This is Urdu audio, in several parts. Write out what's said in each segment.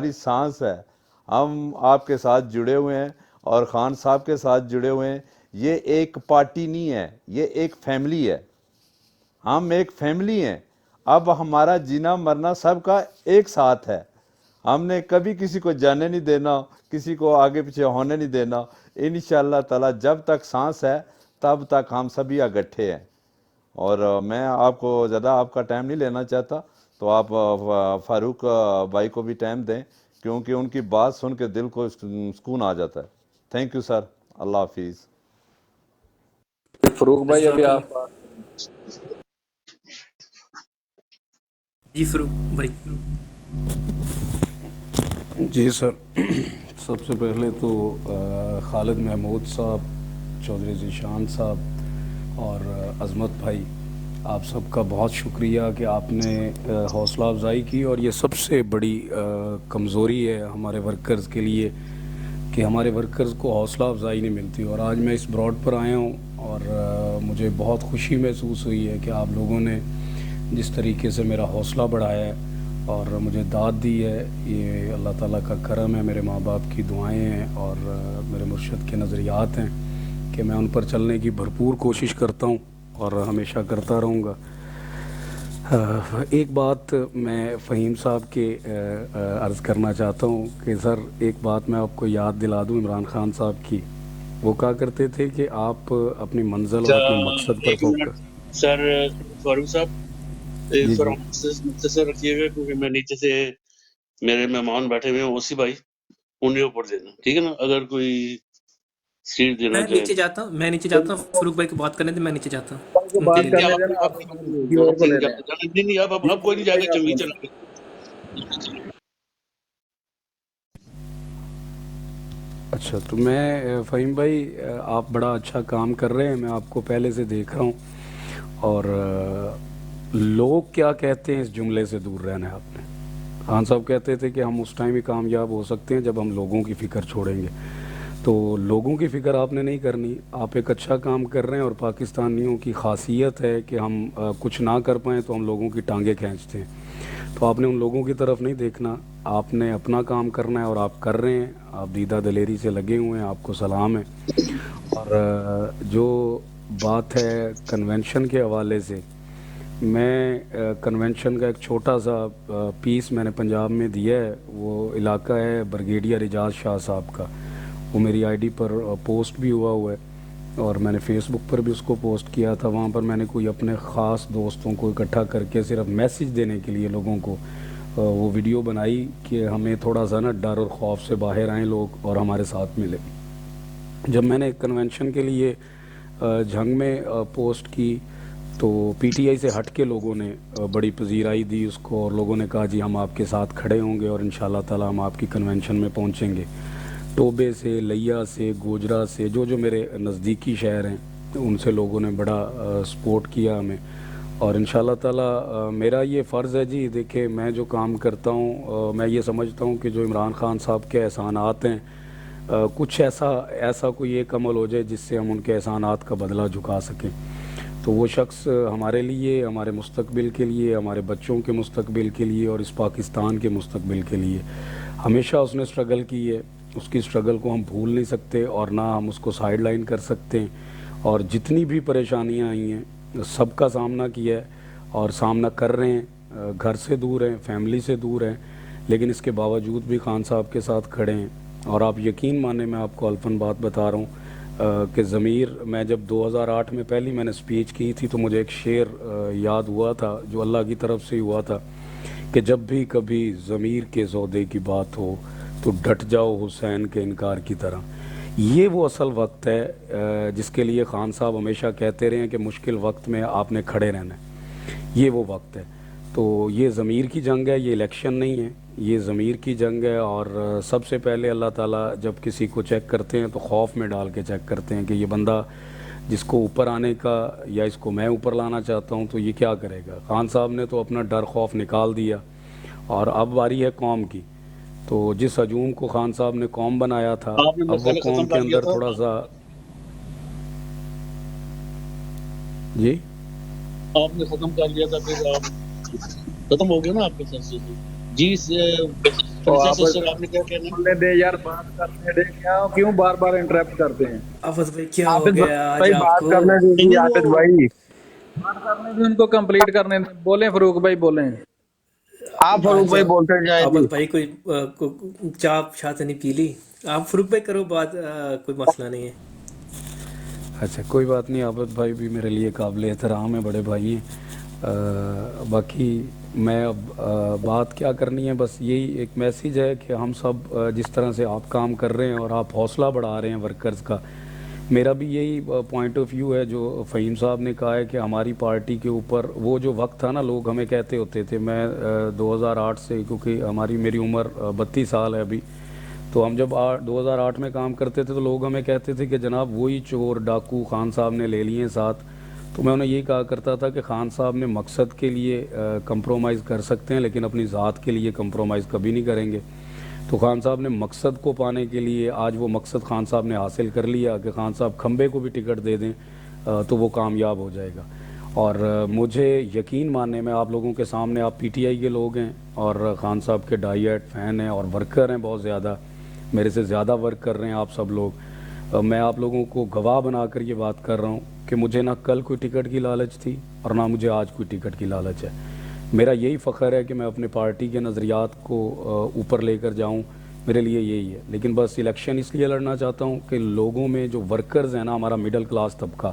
ہماری سانس ہے، ہم آپ کے ساتھ جڑے ہوئے ہیں اور خان صاحب کے ساتھ جڑے ہوئے ہیں. یہ ایک پارٹی نہیں ہے، یہ ایک فیملی ہے. ہم ایک فیملی ہیں. اب ہمارا جینا مرنا سب کا ایک ساتھ ہے. ہم نے کبھی کسی کو جانے نہیں دینا، کسی کو آگے پیچھے ہونے نہیں دینا. انشاءاللہ تعالی جب تک سانس ہے تب تک ہم سبھی اکٹھے ہیں. اور میں آپ کو زیادہ آپ کا ٹائم نہیں لینا چاہتا، تو آپ فاروق بھائی کو بھی ٹائم دیں، کیونکہ ان کی بات سن کے دل کو سکون آ جاتا ہے. Thank you sir. اللہ حافظ. فروغ بھائی ابھی جزاک آپ اللہ. جی فروغ بھائی. جی سر، سب سے پہلے تو خالد محمود صاحب، چودھری ذیشان صاحب اور عظمت بھائی، آپ سب کا بہت شکریہ کہ آپ نے حوصلہ افزائی کی. اور یہ سب سے بڑی کمزوری ہے ہمارے ورکرز کے لیے کہ ہمارے ورکرز کو حوصلہ افزائی نہیں ملتی. اور آج میں اس براڈ پر آیا ہوں اور مجھے بہت خوشی محسوس ہوئی ہے کہ آپ لوگوں نے جس طریقے سے میرا حوصلہ بڑھایا ہے اور مجھے داد دی ہے. یہ اللہ تعالیٰ کا کرم ہے، میرے ماں باپ کی دعائیں ہیں اور میرے مرشد کے نظریات ہیں کہ میں ان پر چلنے کی بھرپور کوشش کرتا ہوں اور ہمیشہ کرتا رہوں گا. ایک بات میں فہیم صاحب کے عرض کرنا چاہتا ہوں کہ سر ایک بات میں آپ کو یاد دلا دوں عمران خان صاحب کی. وہ کہا کرتے تھے کہ آپ اپنی منزل اور اپنے مقصد پر ایک منٹ فوکس. سر، فاروق صاحب جی تھوڑا جی مختصر رکھیے گا، کیونکہ میں نیچے سے میرے مہمان بیٹھے ہوئے ہیں، اوسی بھائی انہیں اوپر دینا، ٹھیک ہے نا؟ اگر کوئی سیٹ دینا میں چاہے نیچے جاتا ہوں فروغ بھائی کو بات کرنے دیں، میں نیچے جاتا ہوں ان کے بات نہیں لیے. نہیں، کرنے آپ دینا، آپ کسی اور ضرورت کو ہی لے نہیں لیں. آپ جانے. نہیں نہیں، اب کوئی نہیں جائے گا، چنگی چلا گے. اچھا، تو میں فہیم بھائی آپ بڑا اچھا کام کر رہے ہیں، میں آپ کو پہلے سے دیکھ رہا ہوں. اور لوگ کیا کہتے ہیں اس جملے سے دور رہنا ہے آپ نے. خان صاحب کہتے تھے کہ ہم اس ٹائم ہی کامیاب ہو سکتے ہیں جب ہم لوگوں کی فکر چھوڑیں گے. تو لوگوں کی فکر آپ نے نہیں کرنی. آپ ایک اچھا کام کر رہے ہیں اور پاکستانیوں کی خاصیت ہے کہ ہم کچھ نہ کر پائیں تو ہم لوگوں کی ٹانگیں کھینچتے ہیں. تو آپ نے ان لوگوں کی طرف نہیں دیکھنا، آپ نے اپنا کام کرنا ہے اور آپ کر رہے ہیں. آپ دیدہ دلیری سے لگے ہوئے ہیں، آپ کو سلام ہے. اور جو بات ہے کنونشن کے حوالے سے، میں کنونشن کا ایک چھوٹا سا پیس میں نے پنجاب میں دیا ہے. وہ علاقہ ہے بریگیڈیئر اعجاز شاہ صاحب کا. وہ میری آئی ڈی پر پوسٹ بھی ہوا ہے اور میں نے فیس بک پر بھی اس کو پوسٹ کیا تھا. وہاں پر میں نے کوئی اپنے خاص دوستوں کو اکٹھا کر کے صرف میسیج دینے کے لیے لوگوں کو وہ ویڈیو بنائی کہ ہمیں تھوڑا سا نا ڈر اور خوف سے باہر آئیں لوگ اور ہمارے ساتھ ملے. جب میں نے کنونشن کے لیے جھنگ میں پوسٹ کی تو پی ٹی آئی سے ہٹ کے لوگوں نے بڑی پذیرائی دی اس کو، اور لوگوں نے کہا جی ہم آپ کے ساتھ کھڑے ہوں گے اور انشاءاللہ تعالی ہم آپ کی کنونشن میں پہنچیں گے. ٹوبے سے، لیا سے، گوجرا سے، جو میرے نزدیکی شہر ہیں ان سے لوگوں نے بڑا سپورٹ کیا ہمیں. اور انشاءاللہ تعالی میرا یہ فرض ہے جی. دیکھیں میں جو کام کرتا ہوں میں یہ سمجھتا ہوں کہ جو عمران خان صاحب کے احسانات ہیں کچھ ایسا کوئی ایک عمل ہو جائے جس سے ہم ان کے احسانات کا بدلہ جھکا سکیں، تو وہ شخص ہمارے لیے، ہمارے مستقبل کے لیے، ہمارے بچوں کے مستقبل کے لیے اور اس پاکستان کے مستقبل کے لیے ہمیشہ اس نے سٹرگل کی ہے. اس کی سٹرگل کو ہم بھول نہیں سکتے اور نہ ہم اس کو سائیڈ لائن کر سکتے ہیں. اور جتنی بھی پریشانیاں آئی ہیں سب کا سامنا کیا ہے اور سامنا کر رہے ہیں. گھر سے دور ہیں، فیملی سے دور ہیں، لیکن اس کے باوجود بھی خان صاحب کے ساتھ کھڑے ہیں. اور آپ یقین مانیں، میں آپ کو الفن بات بتا رہا ہوں کہ ضمیر، میں جب 2008 میں پہلی میں نے سپیچ کی تھی تو مجھے ایک شعر یاد ہوا تھا جو اللہ کی طرف سے ہوا تھا کہ جب بھی کبھی ضمیر کے سودے کی بات ہو تو ڈٹ جاؤ حسین کے انکار کی طرح. یہ وہ اصل وقت ہے جس کے لیے خان صاحب ہمیشہ کہتے رہے ہیں کہ مشکل وقت میں آپ نے کھڑے رہنا ہے. یہ وہ وقت ہے. تو یہ ضمیر کی جنگ ہے، یہ الیکشن نہیں ہے، یہ ضمیر کی جنگ ہے. اور سب سے پہلے اللہ تعالیٰ جب کسی کو چیک کرتے ہیں تو خوف میں ڈال کے چیک کرتے ہیں کہ یہ بندہ جس کو اوپر آنے کا یا اس کو میں اوپر لانا چاہتا ہوں تو یہ کیا کرے گا. خان صاحب نے تو اپنا ڈر خوف نکال دیا اور اب باری ہے قوم کی. تو جس ہجوم کو خان صاحب نے قوم بنایا تھا آپ نے اب وہ مسئلہ قوم ختم کے کر لیا اندر تھا، تھوڑا سا. جی آپ نے ختم کر لیا تھا، پھر آپ ختم ہو گیا نا آپ کے ساتھ سے. جی تو فریضہ آپ صاحب سر آپ نے کیا کہنا ہے؟ بولنے دے یار، بات کرنے دے، کیوں بار بار انٹرپٹ کرتے ہیں؟ آفت بھائی کیا ہو حافظ گیا آج بھائی آپ بات کو؟ کرنے نہیں دیجیے، نہیں حافظ وہ بھائی بات کرنے دیں، ان کو کمپلیٹ کرنے دیں۔ بولیں فاروق بھئی، بولیں، آپ فاروق آج بھائی بولتے جائیں جی۔ آفت بھائی کوئی چاپ چھات نہیں پی لی؟ آپ فروخ بھائی کرو بات، کوئی مسئلہ نہیں ہے۔ اچھا کوئی بات نہیں، عابد بھائی بھی میرے لیے قابل احترام ہے، بڑے بھائی ہیں۔ باقی میں اب بات کیا کرنی ہے، بس یہی ایک میسیج ہے کہ ہم سب جس طرح سے آپ کام کر رہے ہیں اور آپ حوصلہ بڑھا رہے ہیں ورکرز کا، میرا بھی یہی پوائنٹ آف ویو ہے جو فہیم صاحب نے کہا ہے کہ ہماری پارٹی کے اوپر وہ جو وقت تھا نا، لوگ ہمیں کہتے ہوتے تھے، میں 2008 سے، کیونکہ میری عمر 32 سال ہے ابھی، تو ہم جب 2008 میں کام کرتے تھے تو لوگ ہمیں کہتے تھے کہ جناب وہی چور ڈاکو خان صاحب نے لے لیے ساتھ۔ تو میں انہیں یہی کہا کرتا تھا کہ خان صاحب نے مقصد کے لیے کمپرومائز کر سکتے ہیں، لیکن اپنی ذات کے لیے کمپرومائز کبھی نہیں کریں گے۔ تو خان صاحب نے مقصد کو پانے کے لیے، آج وہ مقصد خان صاحب نے حاصل کر لیا کہ خان صاحب کھمبے کو بھی ٹکٹ دے دیں تو وہ کامیاب ہو جائے گا۔ اور مجھے یقین ماننے میں، آپ لوگوں کے سامنے، آپ پی ٹی آئی کے لوگ ہیں اور خان صاحب کے ڈائی ایٹ فین ہیں اور ورکر ہیں، بہت زیادہ میرے سے زیادہ ورک کر رہے ہیں آپ سب لوگ، میں آپ لوگوں کو گواہ بنا کر یہ بات کر رہا ہوں کہ مجھے نہ کل کوئی ٹکٹ کی لالچ تھی اور نہ مجھے آج کوئی ٹکٹ کی لالچ ہے۔ میرا یہی فخر ہے کہ میں اپنے پارٹی کے نظریات کو اوپر لے کر جاؤں، میرے لیے یہی ہے۔ لیکن بس الیکشن اس لیے لڑنا چاہتا ہوں کہ لوگوں میں جو ورکرز ہیں نا، ہمارا مڈل کلاس طبقہ،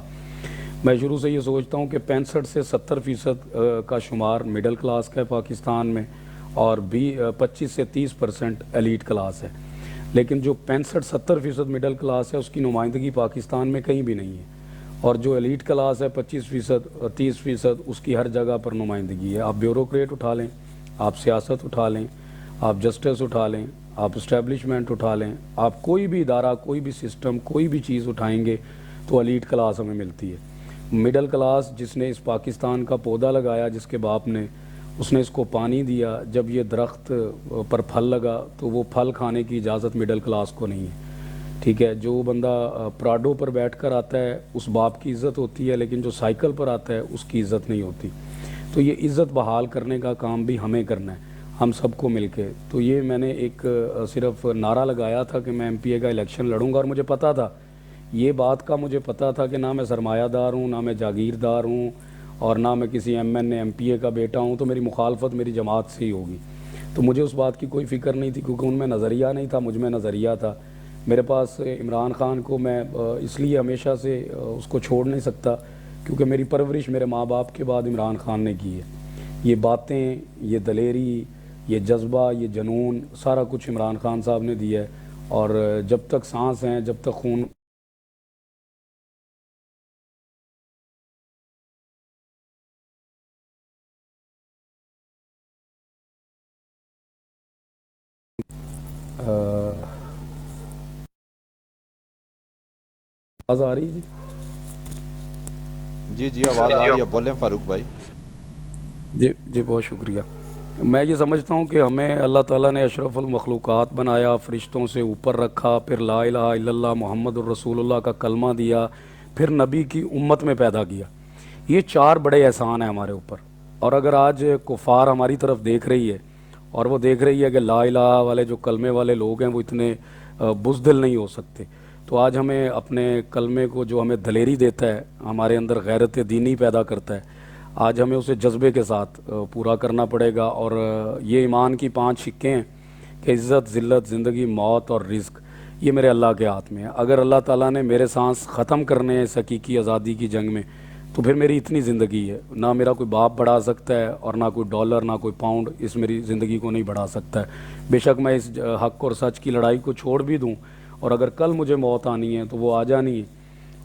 میں شروع سے یہ سوچتا ہوں کہ 65 سے 70% کا شمار مڈل کلاس کا ہے پاکستان میں، اور 25 سے 30% ایلیٹ کلاس ہے، لیکن جو 65-70% مڈل کلاس ہے اس کی نمائندگی پاکستان میں کہیں بھی نہیں ہے، اور جو ایلیٹ کلاس ہے 25% 30%، اس کی ہر جگہ پر نمائندگی ہے۔ آپ بیوروکریٹ اٹھا لیں، آپ سیاست اٹھا لیں، آپ جسٹس اٹھا لیں، آپ اسٹیبلشمنٹ اٹھا لیں، آپ کوئی بھی ادارہ، کوئی بھی سسٹم، کوئی بھی چیز اٹھائیں گے تو ایلیٹ کلاس ہمیں ملتی ہے۔ مڈل کلاس جس نے اس پاکستان کا پودا لگایا، جس کے باپ نے، اس نے اس کو پانی دیا، جب یہ درخت پر پھل لگا تو وہ پھل کھانے کی اجازت مڈل کلاس کو نہیں ہے، ٹھیک ہے؟ جو بندہ پراڈو پر بیٹھ کر آتا ہے اس باپ کی عزت ہوتی ہے، لیکن جو سائیکل پر آتا ہے اس کی عزت نہیں ہوتی۔ تو یہ عزت بحال کرنے کا کام بھی ہمیں کرنا ہے، ہم سب کو مل کے۔ تو یہ میں نے ایک صرف نعرہ لگایا تھا کہ میں ایم پی اے کا الیکشن لڑوں گا، اور مجھے پتہ تھا، یہ بات کا مجھے پتہ تھا کہ نہ میں سرمایہ دار ہوں، نہ میں جاگیردار ہوں، اور نہ میں کسی M N A M P A کا بیٹا ہوں، تو میری مخالفت میری جماعت سے ہی ہوگی۔ تو مجھے اس بات کی کوئی فکر نہیں تھی، کیونکہ ان میں نظریہ نہیں تھا، مجھ میں نظریہ تھا۔ میرے پاس عمران خان کو میں اس لیے ہمیشہ سے اس کو چھوڑ نہیں سکتا، کیونکہ میری پرورش میرے ماں باپ کے بعد عمران خان نے کی ہے۔ یہ باتیں، یہ دلیری، یہ جذبہ، یہ جنون، سارا کچھ عمران خان صاحب نے دیا ہے، اور جب تک سانس ہیں، جب تک خون آواز آ رہی ہے جی جی آواز آ رہی ہے، بولیں فاروق بھائی۔ جی؟ جی بہت شکریہ۔ میں یہ سمجھتا ہوں کہ ہمیں اللہ تعالیٰ نے اشرف المخلوقات بنایا، فرشتوں سے اوپر رکھا، پھر لا الہ الا اللہ محمد الرسول اللہ کا کلمہ دیا، پھر نبی کی امت میں پیدا کیا۔ یہ 4 بڑے احسان ہیں ہمارے اوپر، اور اگر آج کفار ہماری طرف دیکھ رہی ہے اور وہ دیکھ رہی ہے کہ لا الہ والے جو کلمے والے لوگ ہیں وہ اتنے بزدل نہیں ہو سکتے، تو آج ہمیں اپنے کلمے کو، جو ہمیں دلیری دیتا ہے، ہمارے اندر غیرت دینی پیدا کرتا ہے، آج ہمیں اسے جذبے کے ساتھ پورا کرنا پڑے گا۔ اور یہ ایمان کی 5 شقیں ہیں کہ عزت، ذلت، زندگی، موت اور رزق، یہ میرے اللہ کے ہاتھ میں ہے۔ اگر اللہ تعالیٰ نے میرے سانس ختم کرنے ہیں اس حقیقی آزادی کی جنگ میں، تو پھر میری اتنی زندگی ہے، نہ میرا کوئی باپ بڑھا سکتا ہے، اور نہ کوئی ڈالر، نہ کوئی پاؤنڈ اس میری زندگی کو نہیں بڑھا سکتا ہے۔ بے شک میں اس حق اور سچ کی لڑائی کو چھوڑ بھی دوں، اور اگر کل مجھے موت آنی ہے تو وہ آ جانی ہے،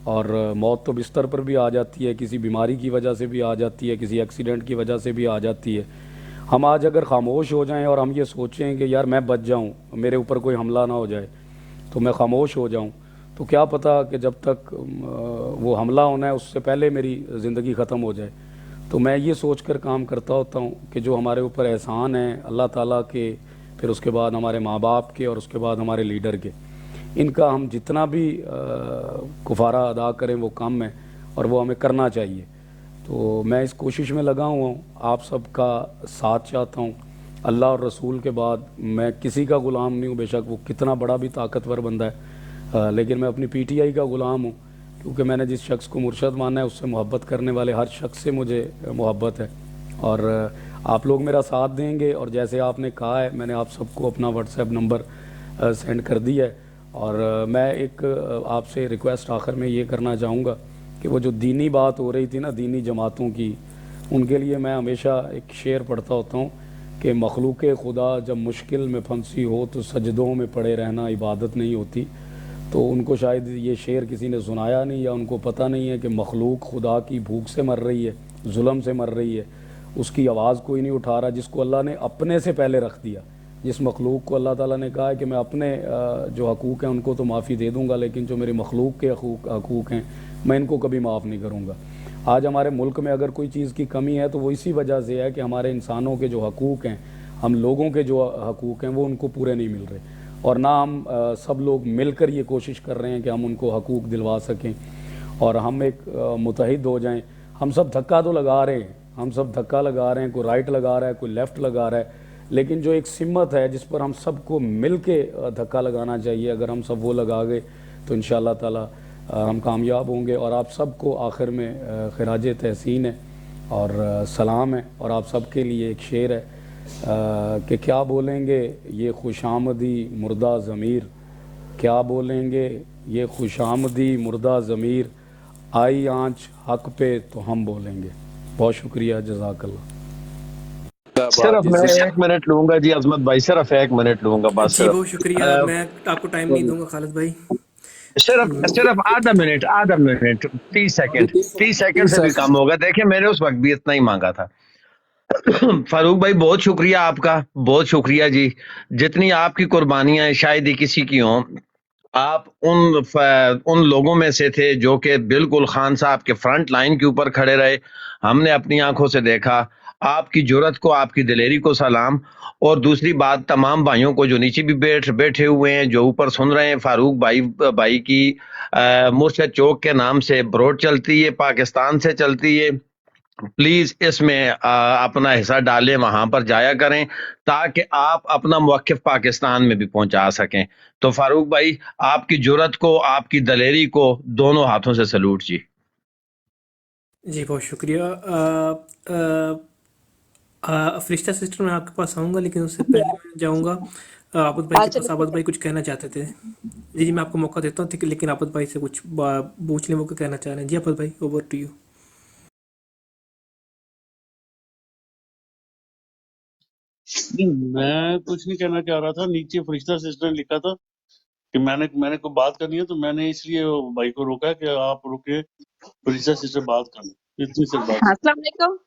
اور موت تو بستر پر بھی آ جاتی ہے، کسی بیماری کی وجہ سے بھی آ جاتی ہے، کسی ایکسیڈنٹ کی وجہ سے بھی آ جاتی ہے۔ ہم آج اگر خاموش ہو جائیں اور ہم یہ سوچیں کہ یار میں بچ جاؤں، میرے اوپر کوئی حملہ نہ ہو جائے، تو میں خاموش ہو جاؤں، تو کیا پتہ کہ جب تک وہ حملہ ہونا ہے اس سے پہلے میری زندگی ختم ہو جائے۔ تو میں یہ سوچ کر کام کرتا ہوتا ہوں کہ جو ہمارے اوپر احسان ہیں اللہ تعالیٰ کے، پھر اس کے بعد ہمارے ماں باپ کے، اور اس کے بعد ہمارے لیڈر کے، ان کا ہم جتنا بھی کفارہ ادا کریں وہ کم ہے، اور وہ ہمیں کرنا چاہیے۔ تو میں اس کوشش میں لگا ہوا ہوں، آپ سب کا ساتھ چاہتا ہوں، اللہ اور رسول کے بعد میں کسی کا غلام نہیں ہوں، بے شک وہ کتنا بڑا بھی طاقتور بندہ ہے، لیکن میں اپنی پی ٹی آئی کا غلام ہوں، کیونکہ میں نے جس شخص کو مرشد مانا ہے اس سے محبت کرنے والے ہر شخص سے مجھے محبت ہے، اور آپ لوگ میرا ساتھ دیں گے، اور جیسے آپ نے کہا ہے میں نے آپ سب کو اپنا واٹس ایپ نمبر سینڈ کر دیا ہے، اور میں ایک آپ سے ریکویسٹ آخر میں یہ کرنا چاہوں گا کہ وہ جو دینی بات ہو رہی تھی نا دینی جماعتوں کی، ان کے لیے میں ہمیشہ ایک شعر پڑھتا ہوتا ہوں کہ مخلوق خدا جب مشکل میں پھنسی ہو تو سجدوں میں پڑے رہنا عبادت نہیں ہوتی، تو ان کو شاید یہ شعر کسی نے سنایا نہیں، یا ان کو پتہ نہیں ہے کہ مخلوق خدا کی بھوک سے مر رہی ہے، ظلم سے مر رہی ہے، اس کی آواز کوئی نہیں اٹھا رہا، جس کو اللہ نے اپنے سے پہلے رکھ دیا، جس مخلوق کو اللہ تعالیٰ نے کہا ہے کہ میں اپنے جو حقوق ہیں ان کو تو معافی دے دوں گا، لیکن جو میری مخلوق کے حقوق ہیں میں ان کو کبھی معاف نہیں کروں گا۔ آج ہمارے ملک میں اگر کوئی چیز کی کمی ہے تو وہ اسی وجہ سے ہے کہ ہمارے انسانوں کے جو حقوق ہیں، ہم لوگوں کے جو حقوق ہیں وہ ان کو پورے نہیں مل رہے، اور نہ ہم سب لوگ مل کر یہ کوشش کر رہے ہیں کہ ہم ان کو حقوق دلوا سکیں، اور ہم ایک متحد ہو جائیں۔ ہم سب دھکا تو لگا رہے ہیں، ہم سب دھکا لگا رہے ہیں، کوئی رائٹ لگا رہا ہے، کوئی لیفٹ لگا رہا ہے، لیکن جو ایک سمت ہے جس پر ہم سب کو مل کے دھکا لگانا چاہیے، اگر ہم سب وہ لگا گئے تو انشاءاللہ تعالی ہم کامیاب ہوں گے۔ اور آپ سب کو آخر میں خراج تحسین ہے اور سلام ہے، اور آپ سب کے لیے ایک شعر ہے کہ کیا بولیں گے یہ خوش آمدی مردہ ضمیر، کیا بولیں گے یہ خوش آمدی مردہ ضمیر، آئی آنچ حق پہ تو ہم بولیں گے۔ بہت شکریہ، جزاک اللہ۔ صرف میں 1 منٹ لوں گا جی عظمت بھائی، صرف 1 منٹ لوں گا بس، جی بہت شکریہ، میں آپ کو ٹائم نہیں دوں گا خالد بھائی۔ صرف آدھا منٹ 30 سیکنڈ، 30 سیکنڈ سے بھی کم ہوگا۔ دیکھیں میں نے اس وقت بھی اتنا ہی مانگا تھا۔ فاروق بھائی بہت شکریہ آپ کا، بہت شکریہ جی، جتنی آپ کی قربانیاں ہیں شاید ہی کسی کی ہوں۔ آپ ان لوگوں میں سے تھے جو کہ بالکل خان صاحب کے فرنٹ لائن کے اوپر کھڑے رہے، ہم نے اپنی آنکھوں سے دیکھا۔ آپ کی جرت کو، آپ کی دلیری کو سلام۔ اور دوسری بات تمام بھائیوں کو جو نیچے بھی بیٹھے ہوئے ہیں، جو اوپر سن رہے ہیں، فاروق بھائی کی مرشد چوک کے نام سے بروڈ چلتی ہے، پاکستان سے چلتی ہے، پلیز اس میں اپنا حصہ ڈالیں، وہاں پر جایا کریں تاکہ آپ اپنا موقف پاکستان میں بھی پہنچا سکیں۔ تو فاروق بھائی آپ کی جرت کو، آپ کی دلیری کو دونوں ہاتھوں سے سلوٹ جی۔ جی بہت شکریہ۔ فرشتہ سسٹر میں آپ کے پاس آؤں گا، لیکن اس سے پہلے میں جاؤں گا آبد بھائی کے پاس۔ آبد بھائی کچھ کہنا چاہتے تھے؟ جی میں آپ کو موقع دیتا ہوں، لیکن آبد بھائی سے کچھ پوچھ لیں وہ کیا کہنا چاہ رہے ہیں۔ جی آبد بھائی، اوور ٹو یو۔ میں کچھ نہیں کہنا چاہ رہا تھا، نیچے فرشتہ سسٹر نے لکھا تھا کہ میں نے کوئی بات کرنی ہے، تو میں نے اس لیے بھائی کو روکا کہ آپ رکے، فرشتہ سسٹر بات کریں، اتنی سی بات۔ السلام علیکم۔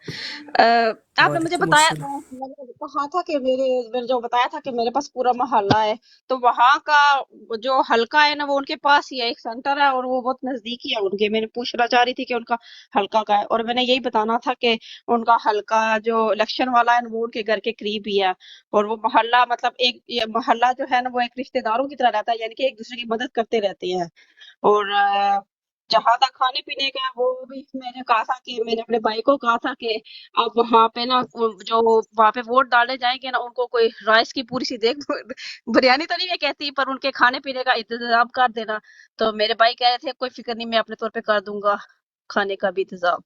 آپ نے مجھے وعلیکم بتایا السلام۔ تھا، میں نے کہا تھا کہ میں نے جو بتایا تھا کہ میرے پاس پورا محلہ ہے، تو وہاں کا جو حلقہ ہے نا وہ ان کے پاس ہی ہے، ایک سینٹر ہے اور وہ بہت نزدیک ہی ہے ان کے۔ میں نے پوچھنا چاہ رہی تھی کہ ان کا حلقہ کا ہے، اور میں نے یہی بتانا تھا کہ ان کا حلقہ جو الیکشن والا ہے وہ ان کے گھر کے قریب ہی ہے، اور وہ محلہ مطلب ایک یہ محلہ جو ہے نا وہ ایک رشتہ داروں کی طرح رہتا ہے، یعنی کہ ایک دوسرے کی مدد کرتے رہتے ہیں۔ اور جہاں تک کھانے پینے کا وہ بھی میں نے کہا تھا کہ میں نے اپنے بھائی کو کہا تھا کہ اب وہاں پہ نا جو وہاں پہ ووٹ ڈالے جائیں گے نا، ان کو کوئی رائس کی پوری سی دیکھ بریانی تو نہیں میں کہتی، پر ان کے کھانے پینے کا انتظام کر دینا۔ تو میرے بھائی کہہ رہے تھے کوئی فکر نہیں، میں اپنے طور پہ کر دوں گا کھانے کا بھی انتظام،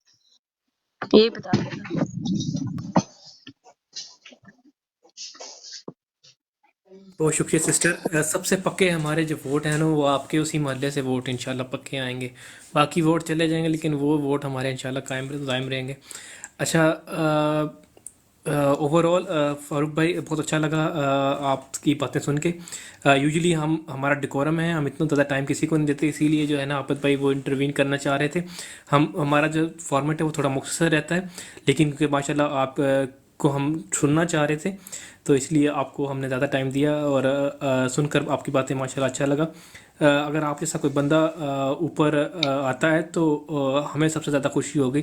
یہی بتا دینا۔ بہت شکریہ سسٹر۔ سب سے پکے ہمارے جو ووٹ ہیں نا وہ آپ کے اسی محلے سے ووٹ انشاءاللہ پکے آئیں گے، باقی ووٹ چلے جائیں گے لیکن وہ ووٹ ہمارے انشاءاللہ قائم رہیں گے۔ اچھا، اوور آل فاروق بھائی بہت اچھا لگا آپ کی باتیں سن کے۔ یوزلی ہمارا ڈیکورم ہے، ہم اتنا زیادہ ٹائم کسی کو نہیں دیتے، اسی لیے جو ہے نا آپد بھائی وہ انٹروین کرنا چاہ رہے تھے۔ ہمارا جو فارمیٹ ہے وہ تھوڑا مختصر رہتا ہے، لیکن کیونکہ ماشاءاللہ آپ کو ہم سننا چاہ رہے تھے تو اس لیے آپ کو ہم نے زیادہ ٹائم دیا، اور سن کر آپ کی باتیں ماشاءاللہ اچھا لگا۔ اگر آپ جیسا کوئی بندہ اوپر آتا ہے تو ہمیں سب سے زیادہ خوشی ہوگی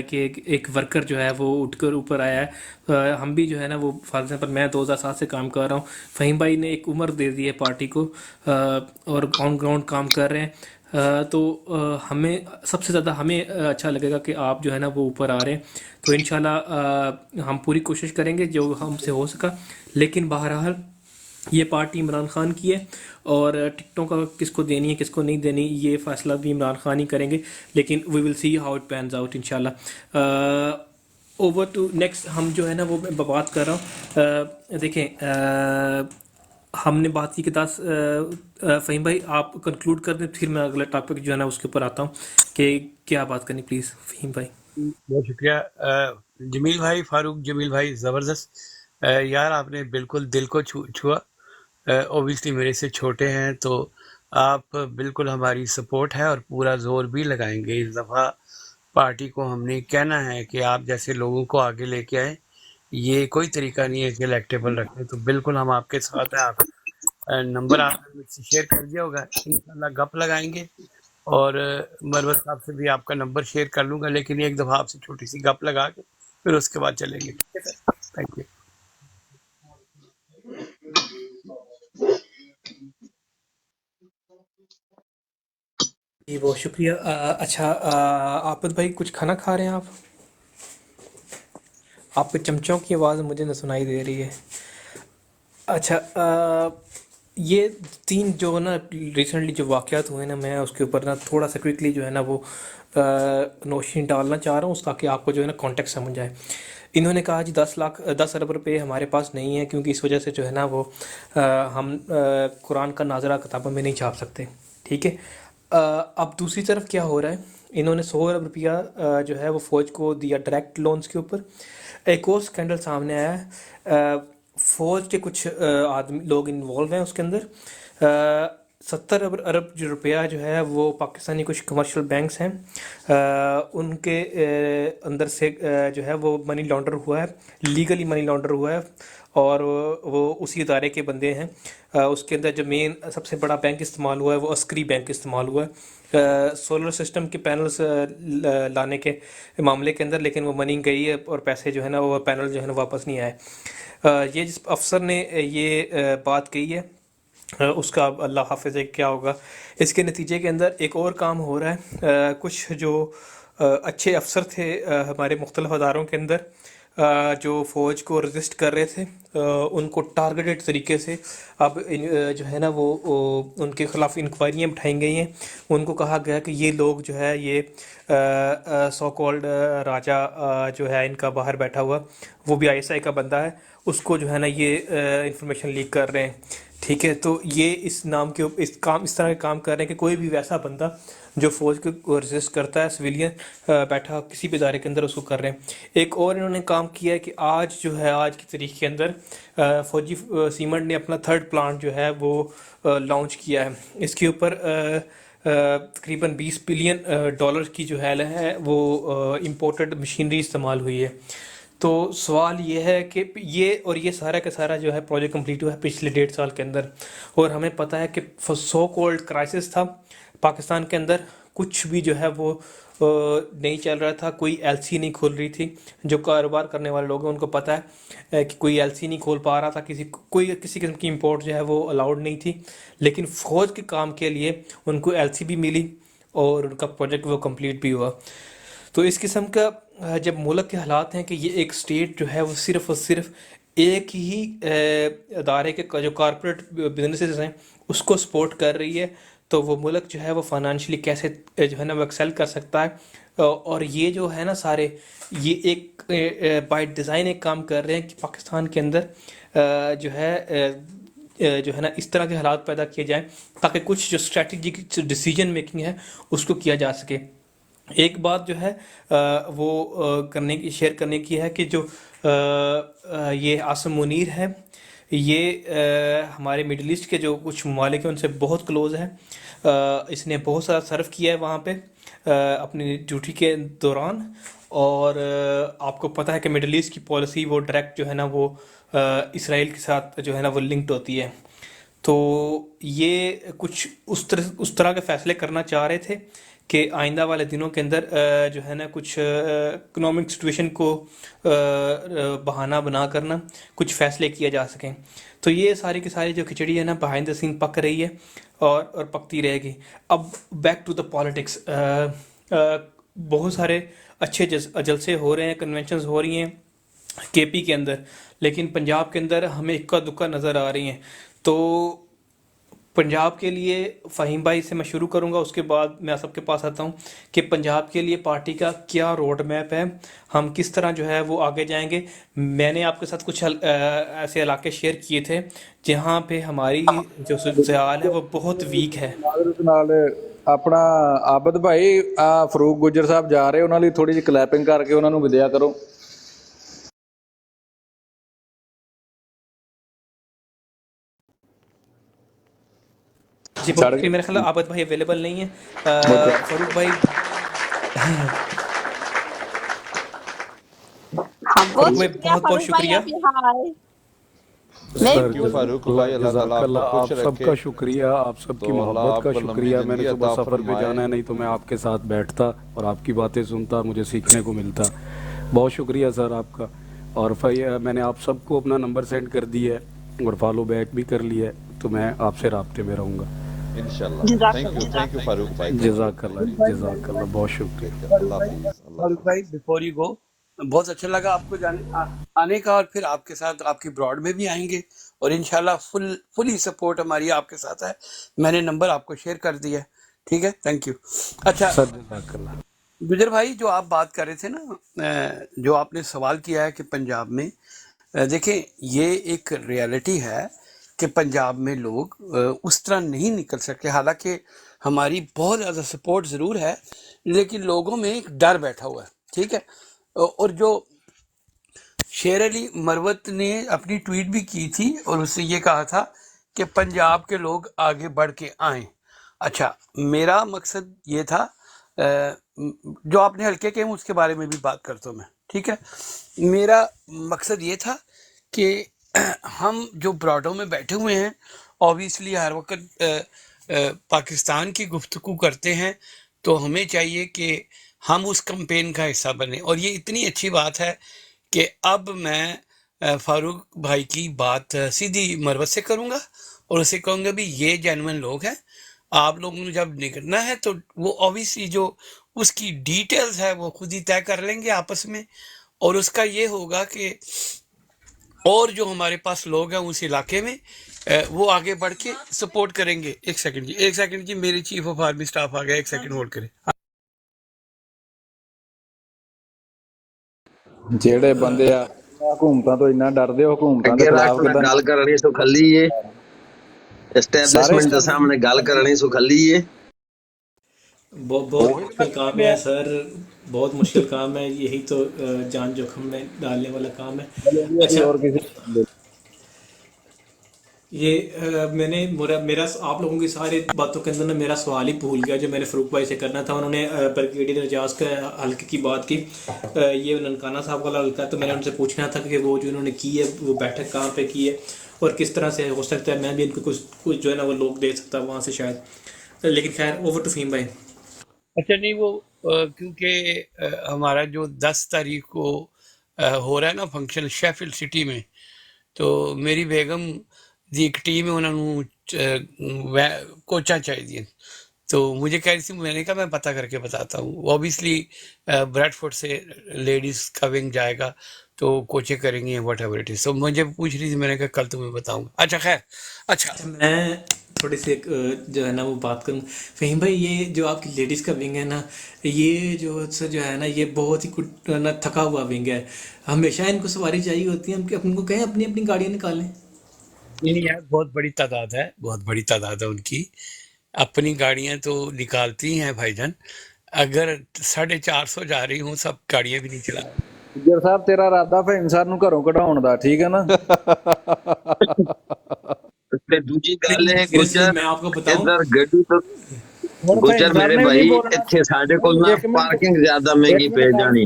کہ ایک ورکر جو ہے وہ اٹھ کر اوپر آیا ہے۔ ہم بھی جو ہے نا وہ فار ایگزامپل میں 2007 سے کام کر رہا ہوں، فہیم بھائی نے ایک عمر دے دی ہے پارٹی کو اور آن گراؤنڈ کام کر رہے ہیں۔ تو ہمیں سب سے زیادہ ہمیں اچھا لگے گا کہ آپ جو ہے نا وہ اوپر آ رہے ہیں. تو انشاءاللہ ہم پوری کوشش کریں گے جو ہم سے ہو سکا. لیکن بہرحال یہ پارٹی عمران خان کی ہے اور ٹکٹوں کا کس کو دینی ہے کس کو نہیں دینی یہ فیصلہ بھی عمران خان ہی کریں گے. لیکن we will see how it pans out انشاءاللہ. Over to next. ہم جو ہے نا وہ میں بات کر رہا ہوں. دیکھیں ہم نے بات کی کہ 10 فہیم بھائی آپ کنکلوڈ کر دیں پھر میں اگلا ٹاپک جو ہے نا اس کے اوپر آتا ہوں کہ کیا بات کرنی پلیز فہیم بھائی. بہت شکریہ جمیل بھائی، فاروق جمیل بھائی، زبردست. یار آپ نے بالکل دل کو چھوا. اوبیسلی میرے سے چھوٹے ہیں تو آپ بالکل ہماری سپورٹ ہے اور پورا زور بھی لگائیں گے. اس دفعہ پارٹی کو ہم نے کہنا ہے کہ آپ جیسے لوگوں کو آگے لے کے آئیں. یہ کوئی طریقہ نہیں ہے کہ الیکٹیبل رکھیں، تو بالکل ہم آپ کے ساتھ ہیں. آپ نمبر آپ نے مجھ سے شیئر کر دیا ہوگا، انشاءاللہ گپ لگائیں گے. اور مروت صاحب سے بھی آپ کا نمبر شیئر کر لوں گا، لیکن ایک دفعہ آپ سے چھوٹی سی گپ لگا کے پھر اس کے بعد چلیں گے. ٹھیک ہے سر، تھینک یو. جی بہت شکریہ. اچھا آپد بھائی کچھ کھانا کھا رہے ہیں آپ کے چمچوں کی آواز مجھے نہ سنائی دے رہی ہے. اچھا یہ 3 جو نا ریسنٹلی جو واقعات ہوئے نا میں اس کے اوپر نا تھوڑا سا کوئکلی جو ہے نا وہ نوشین ڈالنا چاہ رہا ہوں تاکہ آپ کو جو ہے نا کانٹیکٹ سمجھ آئے. انہوں نے کہا جی 10 ارب روپے ہمارے پاس نہیں ہے کیونکہ اس وجہ سے جو ہے نا وہ ہم قرآن کا ناظرہ کتابوں میں نہیں چھاپ سکتے. ٹھیک ہے. اب دوسری طرف کیا ہو رہا ہے، انہوں نے 100 ارب روپیہ جو ہے وہ فوج کو دیا ڈائریکٹ لونز کے اوپر. ایک اور اسکینڈل سامنے آیا ہے، فوج کے کچھ آدمی لوگ انوالو ہیں اس کے اندر. 70 ارب جو روپیہ جو ہے وہ پاکستانی کچھ کمرشل بینکس ہیں ان کے اندر سے جو ہے وہ منی لانڈر ہوا ہے، لیگلی منی لانڈر ہوا ہے اور وہ اسی ادارے کے بندے ہیں. اس کے اندر جو مین سب سے بڑا بینک استعمال ہوا ہے وہ عسکری بینک استعمال ہوا ہے سولر سسٹم کے پینلز لانے کے معاملے کے اندر، لیکن وہ منی گئی ہے اور پیسے جو ہے نا وہ پینل جو ہے نا واپس نہیں آئے. یہ جس افسر نے یہ بات کہی ہے اس کا اللہ حافظ ہے کیا ہوگا. اس کے نتیجے کے اندر ایک اور کام ہو رہا ہے. کچھ جو اچھے افسر تھے ہمارے مختلف اداروں کے اندر جو فوج کو رجسٹ کر رہے تھے ان کو ٹارگیٹڈ طریقے سے اب جو ہے نا وہ ان کے خلاف انکوائریاں بٹھائی گئی ہیں. ان کو کہا گیا کہ یہ لوگ جو ہے یہ سو کالڈ راجا جو ہے ان کا باہر بیٹھا ہوا وہ بھی ISI کا بندہ ہے، اس کو جو ہے نا یہ انفارمیشن لیک کر رہے ہیں. ٹھیک ہے. تو یہ اس نام کے اس طرح کے کام کر رہے ہیں کہ کوئی بھی ویسا بندہ جو فوج کو رجسٹ کرتا ہے سویلین بیٹھا کسی بھی ادارے کے اندر اس کو کر رہے ہیں. ایک اور انہوں نے کام کیا ہے کہ آج جو ہے آج کی تاریخ کے اندر فوجی سیمنٹ نے اپنا 3rd پلانٹ جو ہے وہ لانچ کیا ہے. اس کے اوپر تقریباً $20 بلین کی جو ہے وہ امپورٹڈ مشینری استعمال ہوئی ہے. تو سوال یہ ہے کہ یہ سارا کا سارا جو ہے پروجیکٹ کمپلیٹ ہوا ہے پچھلے 1.5 سال کے اندر، اور ہمیں پتہ ہے کہ سو کولڈ کرائسس تھا پاکستان کے اندر. کچھ بھی جو ہے وہ نہیں چل رہا تھا، کوئی LC نہیں کھول رہی تھی. جو کاروبار کرنے والے لوگ ہیں ان کو پتہ ہے کہ کوئی LC نہیں کھول پا رہا تھا، کسی قسم کی امپورٹ جو ہے وہ الاؤڈ نہیں تھی. لیکن فوج کے کام کے لیے ان کو LC بھی ملی اور ان کا پروجیکٹ وہ کمپلیٹ بھی ہوا. تو اس قسم کا جب ملک کے حالات ہیں کہ یہ ایک سٹیٹ جو ہے وہ صرف اور صرف ایک ہی ادارے کے جو کارپوریٹ بزنسز ہیں اس کو سپورٹ کر رہی ہے، تو وہ ملک جو ہے وہ فائنانشلی کیسے جو ہے نا وہ ایکسل کر سکتا ہے. اور یہ جو ہے نا سارے یہ ایک بائی ڈیزائن ایک کام کر رہے ہیں کہ پاکستان کے اندر جو ہے نا اس طرح کے حالات پیدا کیے جائیں تاکہ کچھ جو اسٹریٹجک ڈیسیجن میکنگ ہے اس کو کیا جا سکے. ایک بات جو ہے وہ شیئر کرنے کی ہے کہ جو یہ عاصم منیر ہے یہ ہمارے مڈل ایسٹ کے جو کچھ ممالک ہیں ان سے بہت کلوز ہے. اس نے بہت سارا سرو کیا ہے وہاں پہ اپنی ڈیوٹی کے دوران، اور آپ کو پتہ ہے کہ مڈل ایسٹ کی پالیسی وہ ڈائریکٹ جو ہے نا وہ اسرائیل کے ساتھ جو ہے نا وہ لنکڈ ہوتی ہے. تو یہ کچھ اس طرح کے فیصلے کرنا چاہ رہے تھے کہ آئندہ والے دنوں کے اندر جو ہے نا کچھ اکنامک سچویشن کو بہانہ بنا کرنا کچھ فیصلے کیا جا سکیں. تو یہ ساری کی ساری جو کھچڑی ہے نا بہائنڈ دا سین پک رہی ہے اور پکتی رہے گی. اب بیک ٹو دا پالیٹکس. بہت سارے اچھے جلسے ہو رہے ہیں, کنونشنز ہو رہی ہیں کے پی کے اندر, لیکن پنجاب کے اندر ہمیں اکا دکا نظر آ رہی ہیں. تو پنجاب کے لیے فہیم بھائی سے میں شروع کروں گا, اس کے بعد میں سب کے پاس آتا ہوں کہ پنجاب کے لیے پارٹی کا کیا روڈ میپ ہے, ہم کس طرح جو ہے وہ آگے جائیں گے. میں نے آپ کے ساتھ کچھ ایسے علاقے شیئر کیے تھے جہاں پہ ہماری جو صورتحال ہے وہ بہت ویک ہے. معذرت نال ਆਪਣਾ ਆਬਦ ਭਾਈ ਆ ਫਰੂਕ ਗੁੱਜਰ ਸਾਹਿਬ ਜਾ ਰਹੇ, ਉਹਨਾਂ ਲਈ ਥੋੜੀ ਜਿਹੀ ਕਲੈਪਿੰਗ ਕਰਕੇ ਉਹਨਾਂ ਨੂੰ ਵਿਦਿਆ ਕਰੋ. جی بہت میرا خیال ہے عابد بھائی اویلیبل نہیں ہے. فاروق بھائی ہاں بہت فاروق بھائی شکریہ بہت بہت فاروق بھائی شکریہ. آپ یہاں آئے. تھینک یو فاروق بھائی, اللہ تعالیٰ جزاک آپ اللہ. کو خوش آپ سب رکھے. کا شکریہ, آپ سب کی تو اللہ محبت آپ کا کو لمبی شکریہ. میں نے زندگی صبح عطا سفر پہ فرمائے. جانا ہے, نہیں تو میں آپ کے ساتھ بیٹھتا اور آپ کی باتیں سنتا, مجھے سیکھنے کو ملتا. بہت شکریہ سر آپ کا. اور میں نے آپ سب کو اپنا نمبر سینڈ کر دیا ہے اور فالو بیک بھی کر لیا ہے, تو میں آپ سے رابطے میں رہوں گا انشاءاللہ. تھینک یو فاروق بھائی. جزاک اللہ, جزاک اللہ, بہت شکریہ. اللہ حافظ. اللہ فاروق حافظ. بھائی بیفور یو گو, بہت اچھا لگا آپ کو آنے کا, اور پھر آپ کے ساتھ آپ کی براڈ میں بھی آئیں گے, اور انشاءاللہ فلی سپورٹ ہماری آپ کے ساتھ ہے. میں نے نمبر آپ کو شیئر کر دیا ہے, ٹھیک ہے. Thank you. اچھا سر جزاک اللہ. گجر بھائی, جو آپ بات کر رہے تھے نا, جو آپ نے سوال کیا ہے کہ پنجاب میں, دیکھیں یہ ایک ریالٹی ہے کہ پنجاب میں لوگ اس طرح نہیں نکل سکتے. حالانکہ ہماری بہت زیادہ سپورٹ ضرور ہے, لیکن لوگوں میں ایک ڈر بیٹھا ہوا ہے, ٹھیک ہے. اور جو شیر علی مروت نے اپنی ٹویٹ بھی کی تھی اور اس سے یہ کہا تھا کہ پنجاب کے لوگ آگے بڑھ کے آئیں. اچھا, میرا مقصد یہ تھا, جو آپ نے ہلکے کے اس کے بارے میں بھی بات کرتا ہوں میں, ٹھیک ہے. میرا مقصد یہ تھا کہ ہم جو براڈوں میں بیٹھے ہوئے ہیں, اوبیسلی ہر وقت پاکستان کی گفتگو کرتے ہیں, تو ہمیں چاہیے کہ ہم اس کمپین کا حصہ بنیں. اور یہ اتنی اچھی بات ہے کہ اب میں فاروق بھائی کی بات سیدھی مروت سے کروں گا اور اسے کہوں گا بھی یہ جینوئن لوگ ہیں, آپ لوگوں نے جب نکلنا ہے تو وہ اوبیسلی جو اس کی ڈیٹیلز ہے وہ خود ہی طے کر لیں گے آپس میں, اور اس کا یہ ہوگا کہ اور جو ہمارے پاس لوگ ہیں اس علاقے میں وہ آگے بڑھ کے سپورٹ کریں گے. ایک سیکنڈ جی, میرے چیف آف آرمی سٹاف آ گیا, ایک سیکنڈ ہولڈ کریں. ਜਿਹੜੇ ਬੰਦੇ ਆ ਹਕੂਮਤਾਂ ਤੋਂ ਇੰਨਾ ਡਰਦੇ ਹੋ, ਹਕੂਮਤਾਂ ਦੇ ਅੱਗੇ ਰੱਖ ਖਿਲਾਫ ਲੈ, ਕਿਦਾਂ ਗੱਲ ਕਰਨੀ ਸੁਖੱਲੀ ਏ, ਸਾਰੇ اسٹیبلشمنٹ کے سامنے گل کرنی سکھلی ہے. بہت مشکل کام ہے سر, بہت مشکل کام ہے, یہی تو جان جوخم میں ڈالنے والا کام ہے. اچھا, اور کسی یہ میں نے میرا آپ لوگوں کی ساری باتوں کے اندر نا میرا سوال ہی بھول گیا جو میں نے فاروق بھائی سے کرنا تھا. انہوں نے بریگیڈیئر اعجاز کا حلقے کی بات کی, یہ ننکانہ صاحب والا حلقہ ہے, تو میں نے ان سے پوچھنا تھا کہ وہ جو انہوں نے کی ہے وہ بیٹھک کہاں پہ کی ہے اور کس طرح سے ہو سکتا ہے میں بھی ان کو کچھ جو ہے نا وہ لوگ دے سکتا وہاں سے شاید. لیکن خیر, اوور ٹو فہیم بھائی. اچھا نہیں, وہ کیونکہ ہمارا جو 10 تاریخ کو ہو رہا ہے نا فنکشن شیفیلڈ سٹی میں, تو میری بیگم دی ایک ٹیم ہے, انہوں نے کوچاں چاہیے, تو مجھے کہہ رہی تھی, میں نے کہا میں پتہ کر کے بتاتا ہوں. اوبیسلی بریڈ فورڈ سے لیڈیز کا ونگ جائے گا تو کوچے کریں گے واٹ ایور اٹ از. تو مجھے پوچھ رہی تھی, میں نے کہا کل تمہیں بتاؤں گا. اچھا خیر. اچھا میں تھوڑی سی ایک جو ہے نا وہ بات کروں. فہیم بھائی, یہ جو آپ کی لیڈیز کا ونگ ہے نا, یہ جو ہے نا یہ بہت ہی نا تھکا ہوا ونگ ہے. ہمیشہ ان کو سواری چاہیے ہوتی ہے, ہم کہ ان کو کہیں اپنی اپنی گاڑیاں نکالیں. نہیں یار, بہت بڑی تعداد ہے, بہت بڑی تعداد ہے ان کی. اپنی گاڑیاں تو نکالتی ہیں بھائی جان, اگر 450 جا رہی ہوں سب گاڑیاں بھی نہیں چلا. ਗੁੱਜਰ ਸਾਹਿਬ ਤੇਰਾ ਇਰਾਦਾ ਫਹੀਮ ਸਾਹਿਬ ਨੂੰ ਘਰੋਂ ਕਢਾਉਣ ਦਾ, ਠੀਕ ਹੈ ਨਾ. ਤੇ ਦੂਜੀ ਗੱਲ ਹੈ سیریسلی ਗੁੱਜਰ, میں آپ کو بتاؤں, ਇੱਧਰ ਗੱਡੀ ਤੋਂ ਹੁਣ ਫਹੀਮ ਗੁੱਜਰ ਸਾਹਿਬ ਮੇਰੇ ਨੇ ਵੀ ਨਹੀਂ ਭਾਈ, ਬੋਲਣਾ. ਇੱਥੇ ਸਾਡੇ ਕੋਲ ਨਾ ਇੱਕ ਮਿੰਟ, ਪਾਰਕਿੰਗ ਜ਼ਿਆਦਾ ਇੱਕ ਮਹਿੰਗੀ ਪੈ ਮਿੰਟ ਜਾਣੀ.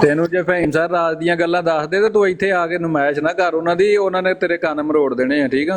ਤੈਨੂੰ ਜੇ ਫਹੀਮ ਸਾਹਿਬ ਰਾਜ ਦੀਆਂ ਗੱਲਾਂ ਦੱਸਦੇ ਤੇ ਤੂੰ ਇੱਥੇ ਆ ਕੇ ਨੁਮਾਇਸ਼ ਨਾ ਕਰ ਉਹਨਾਂ ਦੀ, ਉਹਨਾਂ ਨੇ ਤੇਰੇ ਕੰਨ ਮਰੋੜ ਦੇਣੇ ਆ, ਠੀਕ ਆ।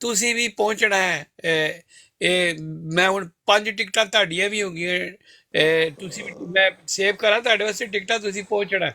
ਤੁਸੀਂ ਵੀ ਪਹੁੰਚਣਾ ਹੈ। ਇਹ ਮੈਂ ਹੁਣ 5 ਟਿਕਟਾਂ ਤੁਹਾਡੀਆਂ ਵੀ ਹੋ ਗਈਆਂ, ਤੁਸੀਂ ਵੀ, ਮੈਂ ਸੇਵ ਕਰਾਂ ਤੁਹਾਡੇ ਵਾਸਤੇ ਟਿਕਟਾਂ, ਤੁਸੀਂ ਪਹੁੰਚਣਾ ਹੈ।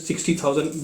60,000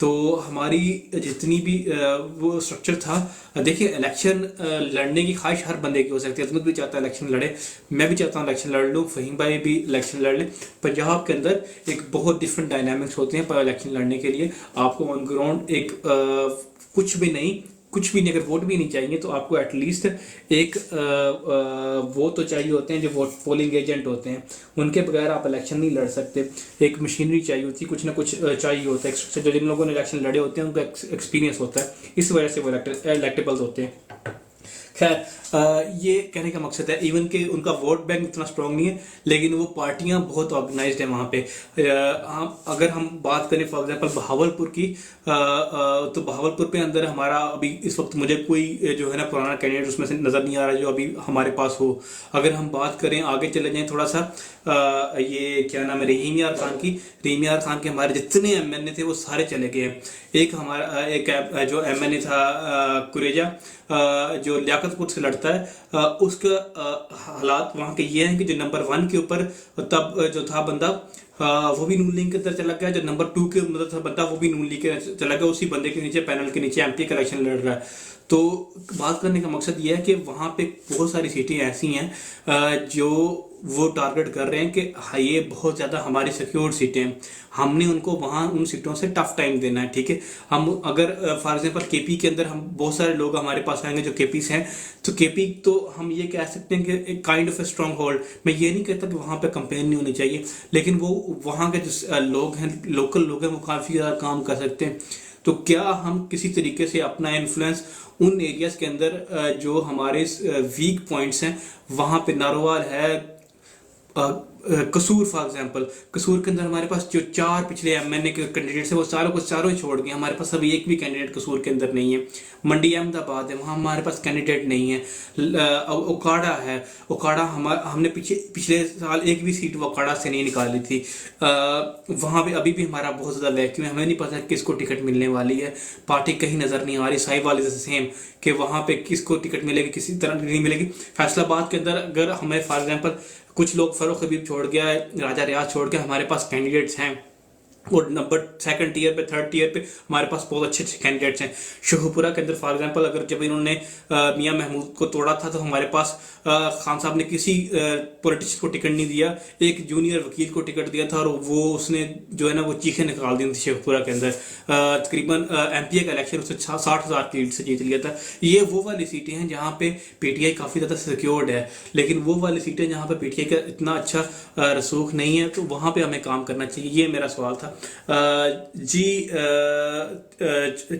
تو ہماری جتنی بھی وہ اسٹرکچر تھا، دیکھیے الیکشن لڑنے کی خواہش ہر بندے کی ہو سکتی ہے، عظمت بھی چاہتا ہے الیکشن لڑے، میں بھی چاہتا ہوں الیکشن لڑ لوں، فہیم بھائی بھی الیکشن لڑ لیں۔ پنجاب کے اندر ایک بہت ڈفرینٹ ڈائنامکس ہوتے ہیں پر الیکشن لڑنے کے لیے آپ کو آن گراؤنڈ ایک کچھ بھی نہیں اگر ووٹ بھی نہیں چاہیے تو آپ کو ایٹ لیسٹ ایک وہ تو چاہیے ہوتے ہیں جو ووٹ پولنگ ایجنٹ ہوتے ہیں، ان کے بغیر آپ الیکشن نہیں لڑ سکتے۔ ایک مشینری چاہیے ہوتی ہے، کچھ نہ کچھ چاہیے ہوتا ہے، جو جن لوگوں نے الیکشن لڑے ہوتے ہیں ان کا ایکسپیرینس ہوتا ہے، اس وجہ سے وہ الیکٹیبل ہوتے ہیں۔ خیر یہ کہنے کا مقصد ہے ایون کہ ان کا ووٹ بینک اتنا اسٹرانگ نہیں ہے لیکن وہ پارٹیاں بہت آرگنائزڈ ہیں وہاں پہ۔ اگر ہم بات کریں فار ایگزامپل بہاول پور کی، تو بہاول پور پہ اندر ہمارا ابھی اس وقت مجھے کوئی جو ہے نا پرانا کینڈیڈیٹ اس میں سے نظر نہیں آ رہا جو ابھی ہمارے پاس ہو۔ اگر ہم بات کریں آگے چلے جائیں تھوڑا سا، یہ کیا نام ہے رحیم یار خان کی، رحیم یار خان کے ہمارے جتنے ایم این اے تھے وہ سارے چلے گئے ہیں۔ ایک ہمارا ایک جو ایم این اے تھا کریجا جو لیاقت پور سے لڑتا ہے، اس کا حالات وہاں کے یہ ہیں کہ جو نمبر 1 کے اوپر تب جو تھا بندہ وہ بھی نون لیگ کے اندر چلا گیا، جو نمبر 2 کے اندر تھا بندہ وہ بھی نون لیگ کے چلا گیا، اسی بندے کے نیچے پینل کے نیچے ایم پی کا الیکشن لڑ رہا ہے۔ تو بات کرنے کا مقصد یہ ہے کہ وہاں پہ بہت ساری سیٹیں ایسی ہیں جو وہ ٹارگٹ کر رہے ہیں کہ یہ بہت زیادہ ہماری سیکیور سیٹیں ہیں، ہم نے ان کو وہاں ان سیٹوں سے ٹف ٹائم دینا ہے، ٹھیک ہے۔ ہم اگر فار ایگزامپل کے پی کے اندر ہم بہت سارے لوگ ہمارے پاس آئیں گے جو کے پی سے ہیں، تو کے پی تو ہم یہ کہہ سکتے ہیں کہ ایک kind of a strong hold. میں یہ نہیں کہتا کہ وہاں پہ کمپین نہیں ہونی چاہیے، لیکن وہ وہاں کے جو لوگ ہیں لوکل لوگ ہیں وہ کافی زیادہ کام کر سکتے ہیں۔ تو کیا ہم کسی طریقے سے اپنا انفلوئنس ان ایریاز کے اندر جو ہمارے ویک پوائنٹس ہیں، وہاں پہ ناروال ہے، قصور فار ایگزامپل، قصور کے اندر ہمارے پاس جو 4 پچھلے ایم این اے کے کینڈیڈیٹس ہیں وہ ساروں کو چاروں ہی چھوڑ گئے، ہمارے پاس ابھی ایک بھی کینڈیڈیٹ قصور کے اندر نہیں ہے۔ منڈی احمد آباد ہے، وہاں ہمارے پاس کینڈیڈیٹ نہیں ہے۔ اوکاڑا ہے، اوکاڑا ہم نے پچھلے سال ایک بھی سیٹ اوکاڑا سے نہیں نکالی تھی، وہاں پہ ابھی بھی ہمارا بہت زیادہ ویکیوم ہے، ہمیں نہیں پتہ کس کو ٹکٹ ملنے والی ہے، پارٹی کہیں نظر نہیں آ رہی۔ سائی والے سے سیم کہ وہاں پہ کس کو ٹکٹ ملے گی، کسی طرح نہیں ملے گی۔ فیصل آباد کے اندر اگر ہمیں فار ایگزامپل کچھ لوگ فروخ حبیب چھوڑ گیا ہے، راجہ ریاض چھوڑ گیا، ہمارے پاس کینڈیڈیٹس ہیں، اور نمبر 2nd ٹیئر پہ 3rd ٹیئر پہ ہمارے پاس بہت اچھے کینڈیڈیٹس ہیں۔ شہپورہ کے اندر فار ایگزامپل اگر جب انہوں نے میاں محمود کو توڑا تھا تو ہمارے پاس خان صاحب نے کسی پولیٹیشین کو ٹکٹ نہیں دیا، ایک جونیئر وکیل کو ٹکٹ دیا تھا اور وہ اس نے جو ہے نا وہ چیخیں نکال دی تھی شیخپورہ کے اندر۔ تقریباً ایم پی اے کا الیکشن اس نے 60,000 کی لیڈ سے جیت لیا تھا۔ یہ وہ والی سیٹیں ہیں جہاں پہ پی ٹی آئی کافی زیادہ سیکیورڈ ہے، لیکن وہ والی سیٹیں جہاں پہ پی ٹی آئی کا اتنا اچھا رسوخ نہیں ہے، تو وہاں پہ ہمیں کام کرنا چاہیے۔ یہ میرا سوال تھا۔ جی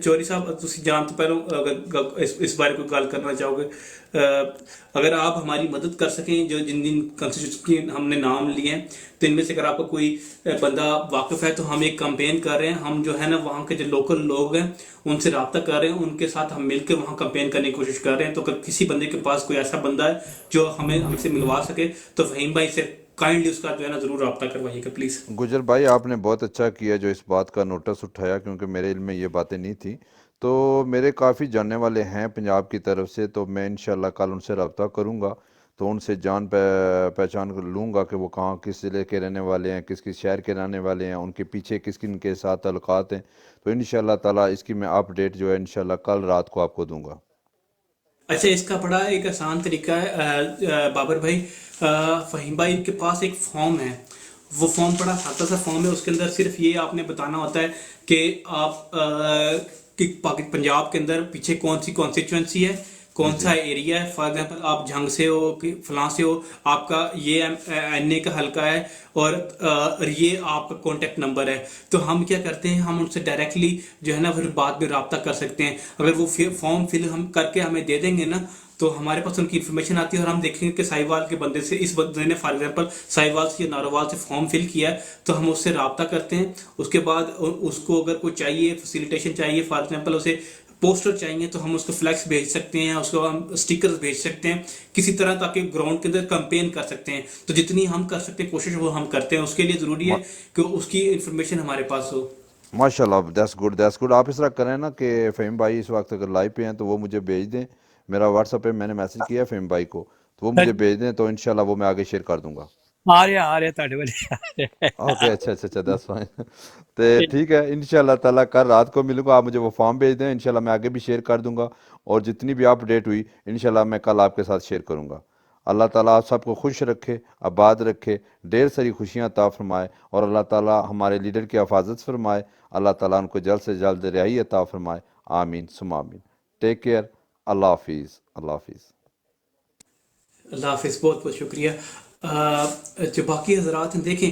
چوری صاحب تسی جان تو پہلو اگر اس بارے کوئی گل کرنا چاہو گے، اگر آپ ہماری مدد کر سکیں، جو جن کنسٹیٹیوشن کی ہم نے نام لیے ہیں تو ان میں سے اگر آپ کو کوئی بندہ واقف ہے تو ہم ایک کمپین کر رہے ہیں، ہم جو ہے نا وہاں کے جو لوکل لوگ ہیں ان سے رابطہ کر رہے ہیں، ان کے ساتھ ہم مل کے وہاں کمپین کرنے کی کوشش کر رہے ہیں۔ تو اگر کسی بندے کے پاس کوئی ایسا بندہ ہے جو ہم سے ملوا سکے تو فہیم بھائی سے کائنڈلی اس کا جو ہے نا ضرور رابطہ کروائیے گا پلیز۔ گجر بھائی آپ نے بہت اچھا کیا جو اس بات کا نوٹس اٹھایا، کیونکہ میرے علم میں یہ باتیں نہیں تھیں۔ تو میرے کافی جاننے والے ہیں پنجاب کی طرف سے، تو میں انشاءاللہ کل ان سے رابطہ کروں گا، تو ان سے جان پہچان کر لوں گا کہ وہ کہاں کس ضلع کے رہنے والے ہیں، کس شہر کے رہنے والے ہیں، ان کے پیچھے کس کن کے ساتھ تعلقات ہیں۔ تو انشاءاللہ تعالیٰ اس کی میں اپڈیٹ جو ہے انشاءاللہ کل رات کو آپ کو دوں گا۔ اچھا اس کا بڑا ایک آسان طریقہ ہے بابر بھائی، فہیم بھائی کے پاس ایک فارم ہے، وہ فارم بڑا سادہ سا فارم ہے، اس کے اندر صرف یہ آپ نے بتانا ہوتا ہے کہ آپ پنجاب کے اندر پیچھے کون سی کانسٹیچوئنسی ہے، کون سا ایریا ہے، فار ایگزامپل آپ جھنگ سے ہو کہ فلاں سے ہو، آپ کا یہ این اے کا حلقہ ہے اور یہ آپ کا کانٹیکٹ نمبر ہے، تو ہم کیا کرتے ہیں، ہم ان سے ڈائریکٹلی جو ہے نا پھر بعد میں رابطہ کر سکتے ہیں۔ اگر وہ فارم فل ہم کر کے ہمیں دے دیں گے نا تو ہمارے پاس ان کی انفارمیشن آتی ہے اور ہم دیکھیں گے کہ سائی وال کے بندے سے، اس بندے نے فار ایگزامپل سائی وال سے یا ناروال سے فارم فل کیا ہے، تو ہم اس سے رابطہ کرتے ہیں۔ اس کے بعد اس کو اگر کوئی چاہیے فیسیلیٹیشن چاہیے، فار ایگزامپل اسے پوسٹر چاہیے تو ہم اس کو فلیکس بھیج سکتے ہیں، اس کو ہم اسٹیکرز بھیج سکتے ہیں کسی طرح، تاکہ گراؤنڈ کے اندر کمپین کر سکتے ہیں۔ تو جتنی ہم کر سکتے ہیں کوشش وہ ہم کرتے ہیں، اس کے لیے ضروری ہے کہ اس کی انفارمیشن ہمارے پاس ہو۔ ماشاءاللہ، دیٹس گڈ۔ آپ اس طرح کریں نا کہ فہیم بھائی اس وقت اگر لائیو پہ ہیں تو وہ مجھے بھیج دیں، میرا واٹس ایپ پہ میں نے میسج کیا ہے فہیم بھائی کو، تو وہ مجھے بھیج دیں تو انشاءاللہ وہ میں آگے شیئر کر دوں گا۔ آ رہے تھوڑے بڑے اوکے اچھا دیٹس فائن تو ٹھیک ہے انشاءاللہ تعالیٰ کل رات کو ملوں گا. آپ مجھے وہ فارم بھیج دیں, انشاءاللہ میں آگے بھی شیئر کر دوں گا, اور جتنی بھی اپ ڈیٹ ہوئی انشاءاللہ میں کل آپ کے ساتھ شیئر کروں گا. اللہ تعالیٰ آپ سب کو خوش رکھے, آباد رکھے, ڈھیر ساری خوشیاں عطا فرمائے, اور اللہ تعالیٰ ہمارے لیڈر کی حفاظت فرمائے. اللہ تعالیٰ ان کو جلد سے جلد رہائی عطا فرمائے. آمین ثم آمین. Take care. اللہ حافظ. اللہ حافظ. اللہ حافظ. بہت بہت شکریہ. جو باقی حضرات ہیں دیکھیں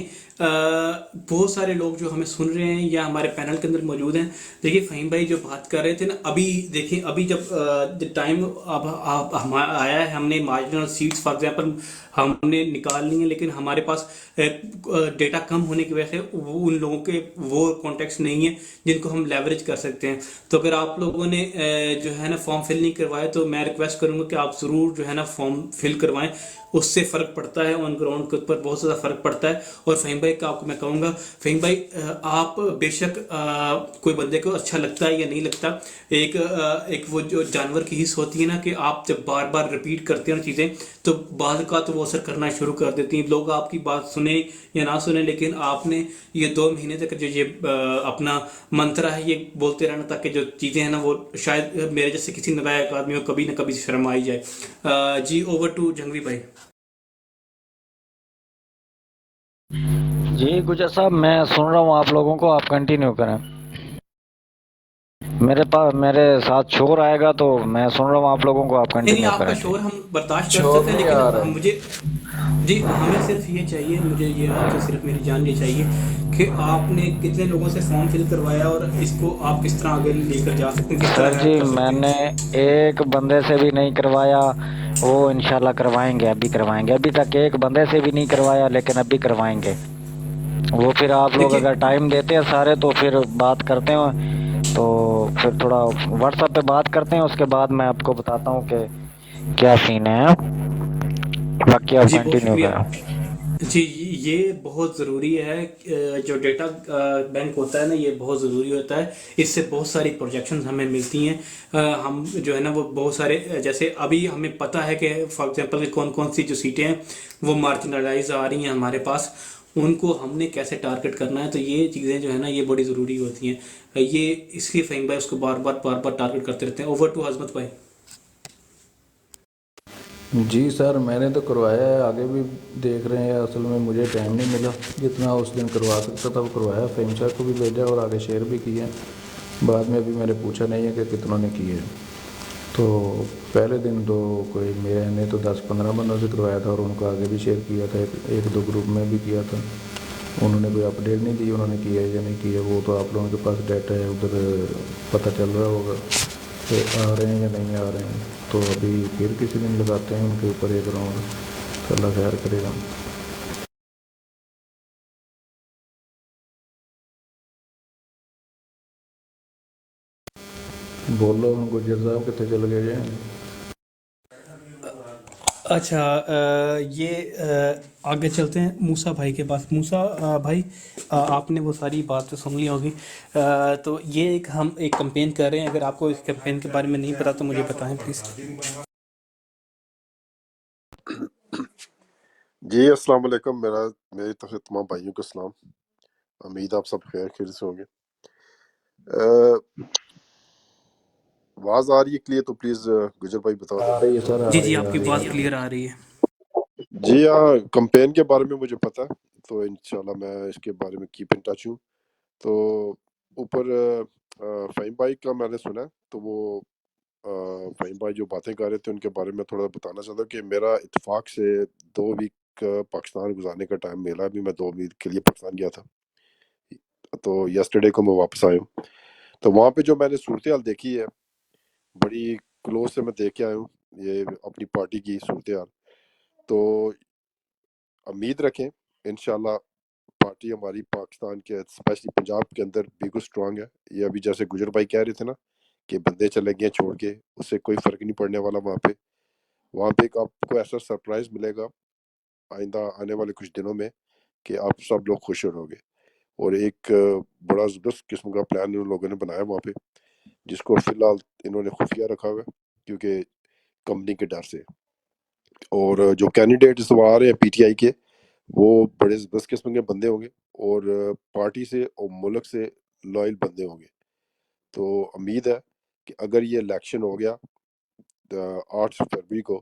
بہت سارے لوگ جو ہمیں سن رہے ہیں یا ہمارے پینل کے اندر موجود ہیں. دیکھیے فہیم بھائی جو بات کر رہے تھے نا, ابھی دیکھیں ابھی جب ٹائم اب آیا ہے, ہم نے مارجنل سیٹس فار ایگزامپل ہم نے نکال لی ہیں, لیکن ہمارے پاس ڈیٹا کم ہونے کی وجہ سے ان لوگوں کے وہ کانٹیکٹس نہیں ہیں جن کو ہم لیوریج کر سکتے ہیں. تو اگر آپ لوگوں نے جو ہے نا فارم فل نہیں کروایا تو میں ریکویسٹ کروں گا کہ آپ ضرور جو ہے نا فارم فل کروائیں. اس سے فرق پڑتا ہے, آن گراؤنڈ کے اوپر بہت زیادہ فرق پڑتا ہے. اور فہیم بھائی کا آپ کو میں کہوں گا, فہیم بھائی آپ بے شک کوئی بندے کو اچھا لگتا ہے یا نہیں لگتا, ایک وہ جو جانور کی حص ہوتی ہے نا کہ آپ جب بار بار رپیٹ کرتے ہیں چیزیں تو بعض کا تو وہ اثر کرنا شروع کر دیتی ہیں. لوگ آپ کی بات سنیں یا نہ سنیں, لیکن آپ نے یہ 2 مہینے تک جو یہ اپنا منترا ہے یہ بولتے رہنا تاکہ جو چیزیں ہیں نا وہ شاید میرے جیسے کسی نلائق آدمی کو کبھی نہ کبھی شرم آئی جائے. جی اوور ٹو جنگوی بھائی. جی گجر صاحب میں سن رہا ہوں آپ لوگوں کو, آپ کنٹینیو کریں. میرے ساتھ شور آئے گا تو میں سن رہا ہوں آپ لوگوں کو, آپ نہیں کنٹینیو آپ کا کریں. شور ہم برداشت کر شور سکتے ہیں, نہیں لیکن آ رہا. مجھے جی ہمیں صرف یہ چاہیے, مجھے یہ آپ سے صرف میری جان یہ چاہیے کہ آپ نے کتنے لوگوں سے فارم فل کروایا اور اس کو آپ کس طرح آگے لے کر جا سکتے ہیں, کس سر طرح جی ہیلپ کر میں سکتے نے ہیں. ایک بندے سے بھی نہیں کروایا, وہ انشاءاللہ کروائیں گے, ابھی کروائیں گے. ابھی تک ایک بندے سے بھی نہیں کروایا, لیکن ابھی کروائیں گے. وہ پھر آپ لوگ دیکھیے اگر ٹائم دیتے ہیں سارے تو پھر بات کرتے ہیں, تو پھر تھوڑا واٹس ایپ پہ بات کرتے ہیں, اس کے بعد میں آپ کو بتاتا ہوں کہ کیا سین ہے. باقی آپ جی بہت کنٹینیو شکریہ. کریں. جی یہ بہت ضروری ہے, جو ڈیٹا بینک ہوتا ہے نا یہ بہت ضروری ہوتا ہے. اس سے بہت ساری پروجیکشنز ہمیں ملتی ہیں. ہم جو ہے نا وہ بہت سارے جیسے ابھی ہمیں پتہ ہے کہ فار ایگزامپل کون کون سی جو سیٹیں ہیں وہ مارجنلائز آ رہی ہیں ہمارے پاس, ان کو ہم نے کیسے ٹارگٹ کرنا ہے. تو یہ چیزیں جو ہے نا یہ بڑی ضروری ہوتی ہیں. یہ اس لیے فہیم بھائی اس کو بار بار ٹارگٹ کرتے رہتے ہیں. اوور ٹو عظمت بھائی. جی سر میں نے تو کروایا ہے, آگے بھی دیکھ رہے ہیں. اصل میں مجھے ٹائم نہیں ملا, جتنا اس دن کروا سکتا تھا وہ کروایا. فہیم صاحب کو بھی بھیجا اور آگے شیئر بھی کیے. بعد میں ابھی میں نے پوچھا نہیں ہے کہ کتنوں نے کیے. تو پہلے دن تو کوئی میں نے تو 10-15 بندوں سے کروایا تھا, اور ان کو آگے بھی شیئر کیا تھا, ایک دو گروپ میں بھی کیا تھا. انہوں نے کوئی اپڈیٹ نہیں دی انہوں نے کیا ہے یا نہیں کیا. وہ تو آپ لوگوں کے پاس ڈیٹا ہے, ادھر پتہ چل رہا ہوگا کہ آ رہے ہیں یا نہیں آ رہے ہیں. تو ابھی پھر کسی دن لگاتے ہیں ان کے اوپر ایک راؤنڈ, تو اللہ خیر کرے گا. بولو گجر صاحب کتنے چل گئے جی؟ اچھا یہ آگے چلتے ہیں موسیٰ بھائی کے پاس. موسیٰ بھائی آپ نے وہ ساری باتیں سن لی ہوگی, تو یہ ہم ایک کمپین کر رہے ہیں. اگر آپ کو اس کمپین کے بارے میں نہیں پتا تو مجھے بتائیں پلیز. جی السلام علیکم. میری طرف سے تمام بھائیوں کو السلام. امید آپ سب خیر سے ہوں گے. آواز آ رہی ہے کلیئر؟ تو پلیز گجر بھائی بتا دیں. آ رہی ہے سر, آ جی رہی ہے, آپ آ کی رہی بات ہے. کلیئر آ رہی ہے. جی ہاں, کمپین کے بارے میں مجھے پتا ہے, تو انشاءاللہ میں اس کے بارے میں کیپ ان ٹچ ہوں. تو اوپر فہیم بھائی کا میں نے سنا, تو وہ فہیم بھائی جو باتیں کر رہے تھے ان کے بارے میں تھوڑا بتانا چاہتا ہوں کہ میرا اتفاق سے 2 ویک پاکستان گزارنے کا ٹائم ملا. بھی میں 2 ویک کے لیے پاکستان گیا تھا, تو یسٹرڈے کو میں واپس آیا ہوں. تو وہاں پہ جو میں نے صورتحال دیکھی ہے بڑی کلوز سے میں دیکھ کے آیا ہوں, یہ اپنی پارٹی کی صورتحال. تو امید رکھیں انشاءاللہ پارٹی ہماری پاکستان کے اسپیشلی پنجاب کے اندر بالکل اسٹرانگ ہے. یہ ابھی جیسے گجر بھائی کہہ رہے تھے نا کہ بندے چلے گئے چھوڑ کے, اس سے کوئی فرق نہیں پڑنے والا. وہاں پہ ایک آپ کو ایسا سرپرائز ملے گا آئندہ آنے والے کچھ دنوں میں کہ آپ سب لوگ خوش ہو گے. اور ایک بڑا زبردست قسم کا پلان ان لوگوں نے بنایا وہاں پہ, جس کو فی الحال انہوں نے خفیہ رکھا ہوا ہے کیونکہ کمپنی کے ڈر سے. اور جو کینڈیڈیٹس وہ آ رہے ہیں پی ٹی آئی کے, وہ بڑے زبردست قسم کے بندے ہوں گے اور پارٹی سے اور ملک سے لائل بندے ہوں گے. تو امید ہے کہ اگر یہ الیکشن ہو گیا 8 فروری کو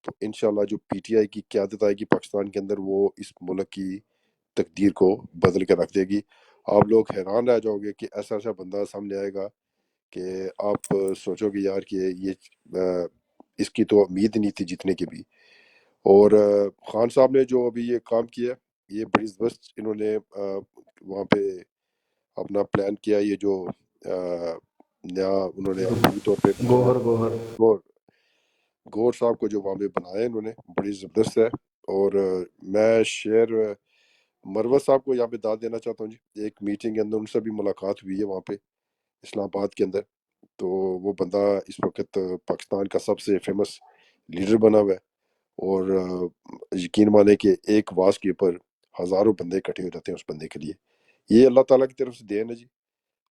تو انشاءاللہ جو پی ٹی آئی کی قیادت آئے گی پاکستان کے اندر وہ اس ملک کی تقدیر کو بدل کے رکھ دے گی. آپ لوگ حیران رہ جاؤ گے کہ ایسا ایسا بندہ سامنے آئے گا کہ آپ سوچو گے یار کہ یہ اس کی تو امید نہیں تھی جتنے کی بھی. اور خان صاحب نے جو ابھی یہ کام کیا یہ بڑی زبردست انہوں نے وہاں پہ اپنا پلان کیا. یہ جو نیا انہوں نے عملی طور پہ بنایا گور صاحب کو جو وہاں پہ بنایا انہوں نے بڑی زبردست ہے. اور میں شیئر مروت صاحب کو یہاں پہ داد دینا چاہتا ہوں جی. ایک میٹنگ کے اندر ان سے بھی ملاقات ہوئی ہے وہاں پہ اسلام آباد کے اندر. تو وہ بندہ اس وقت پاکستان کا سب سے فیمس لیڈر بنا ہوا ہے اور یقین مانے کہ ایک واز کے اوپر ہزاروں بندے اکٹھے ہو جاتے ہیں اس بندے کے لیے. یہ اللہ تعالیٰ کی طرف سے دین ہے جی.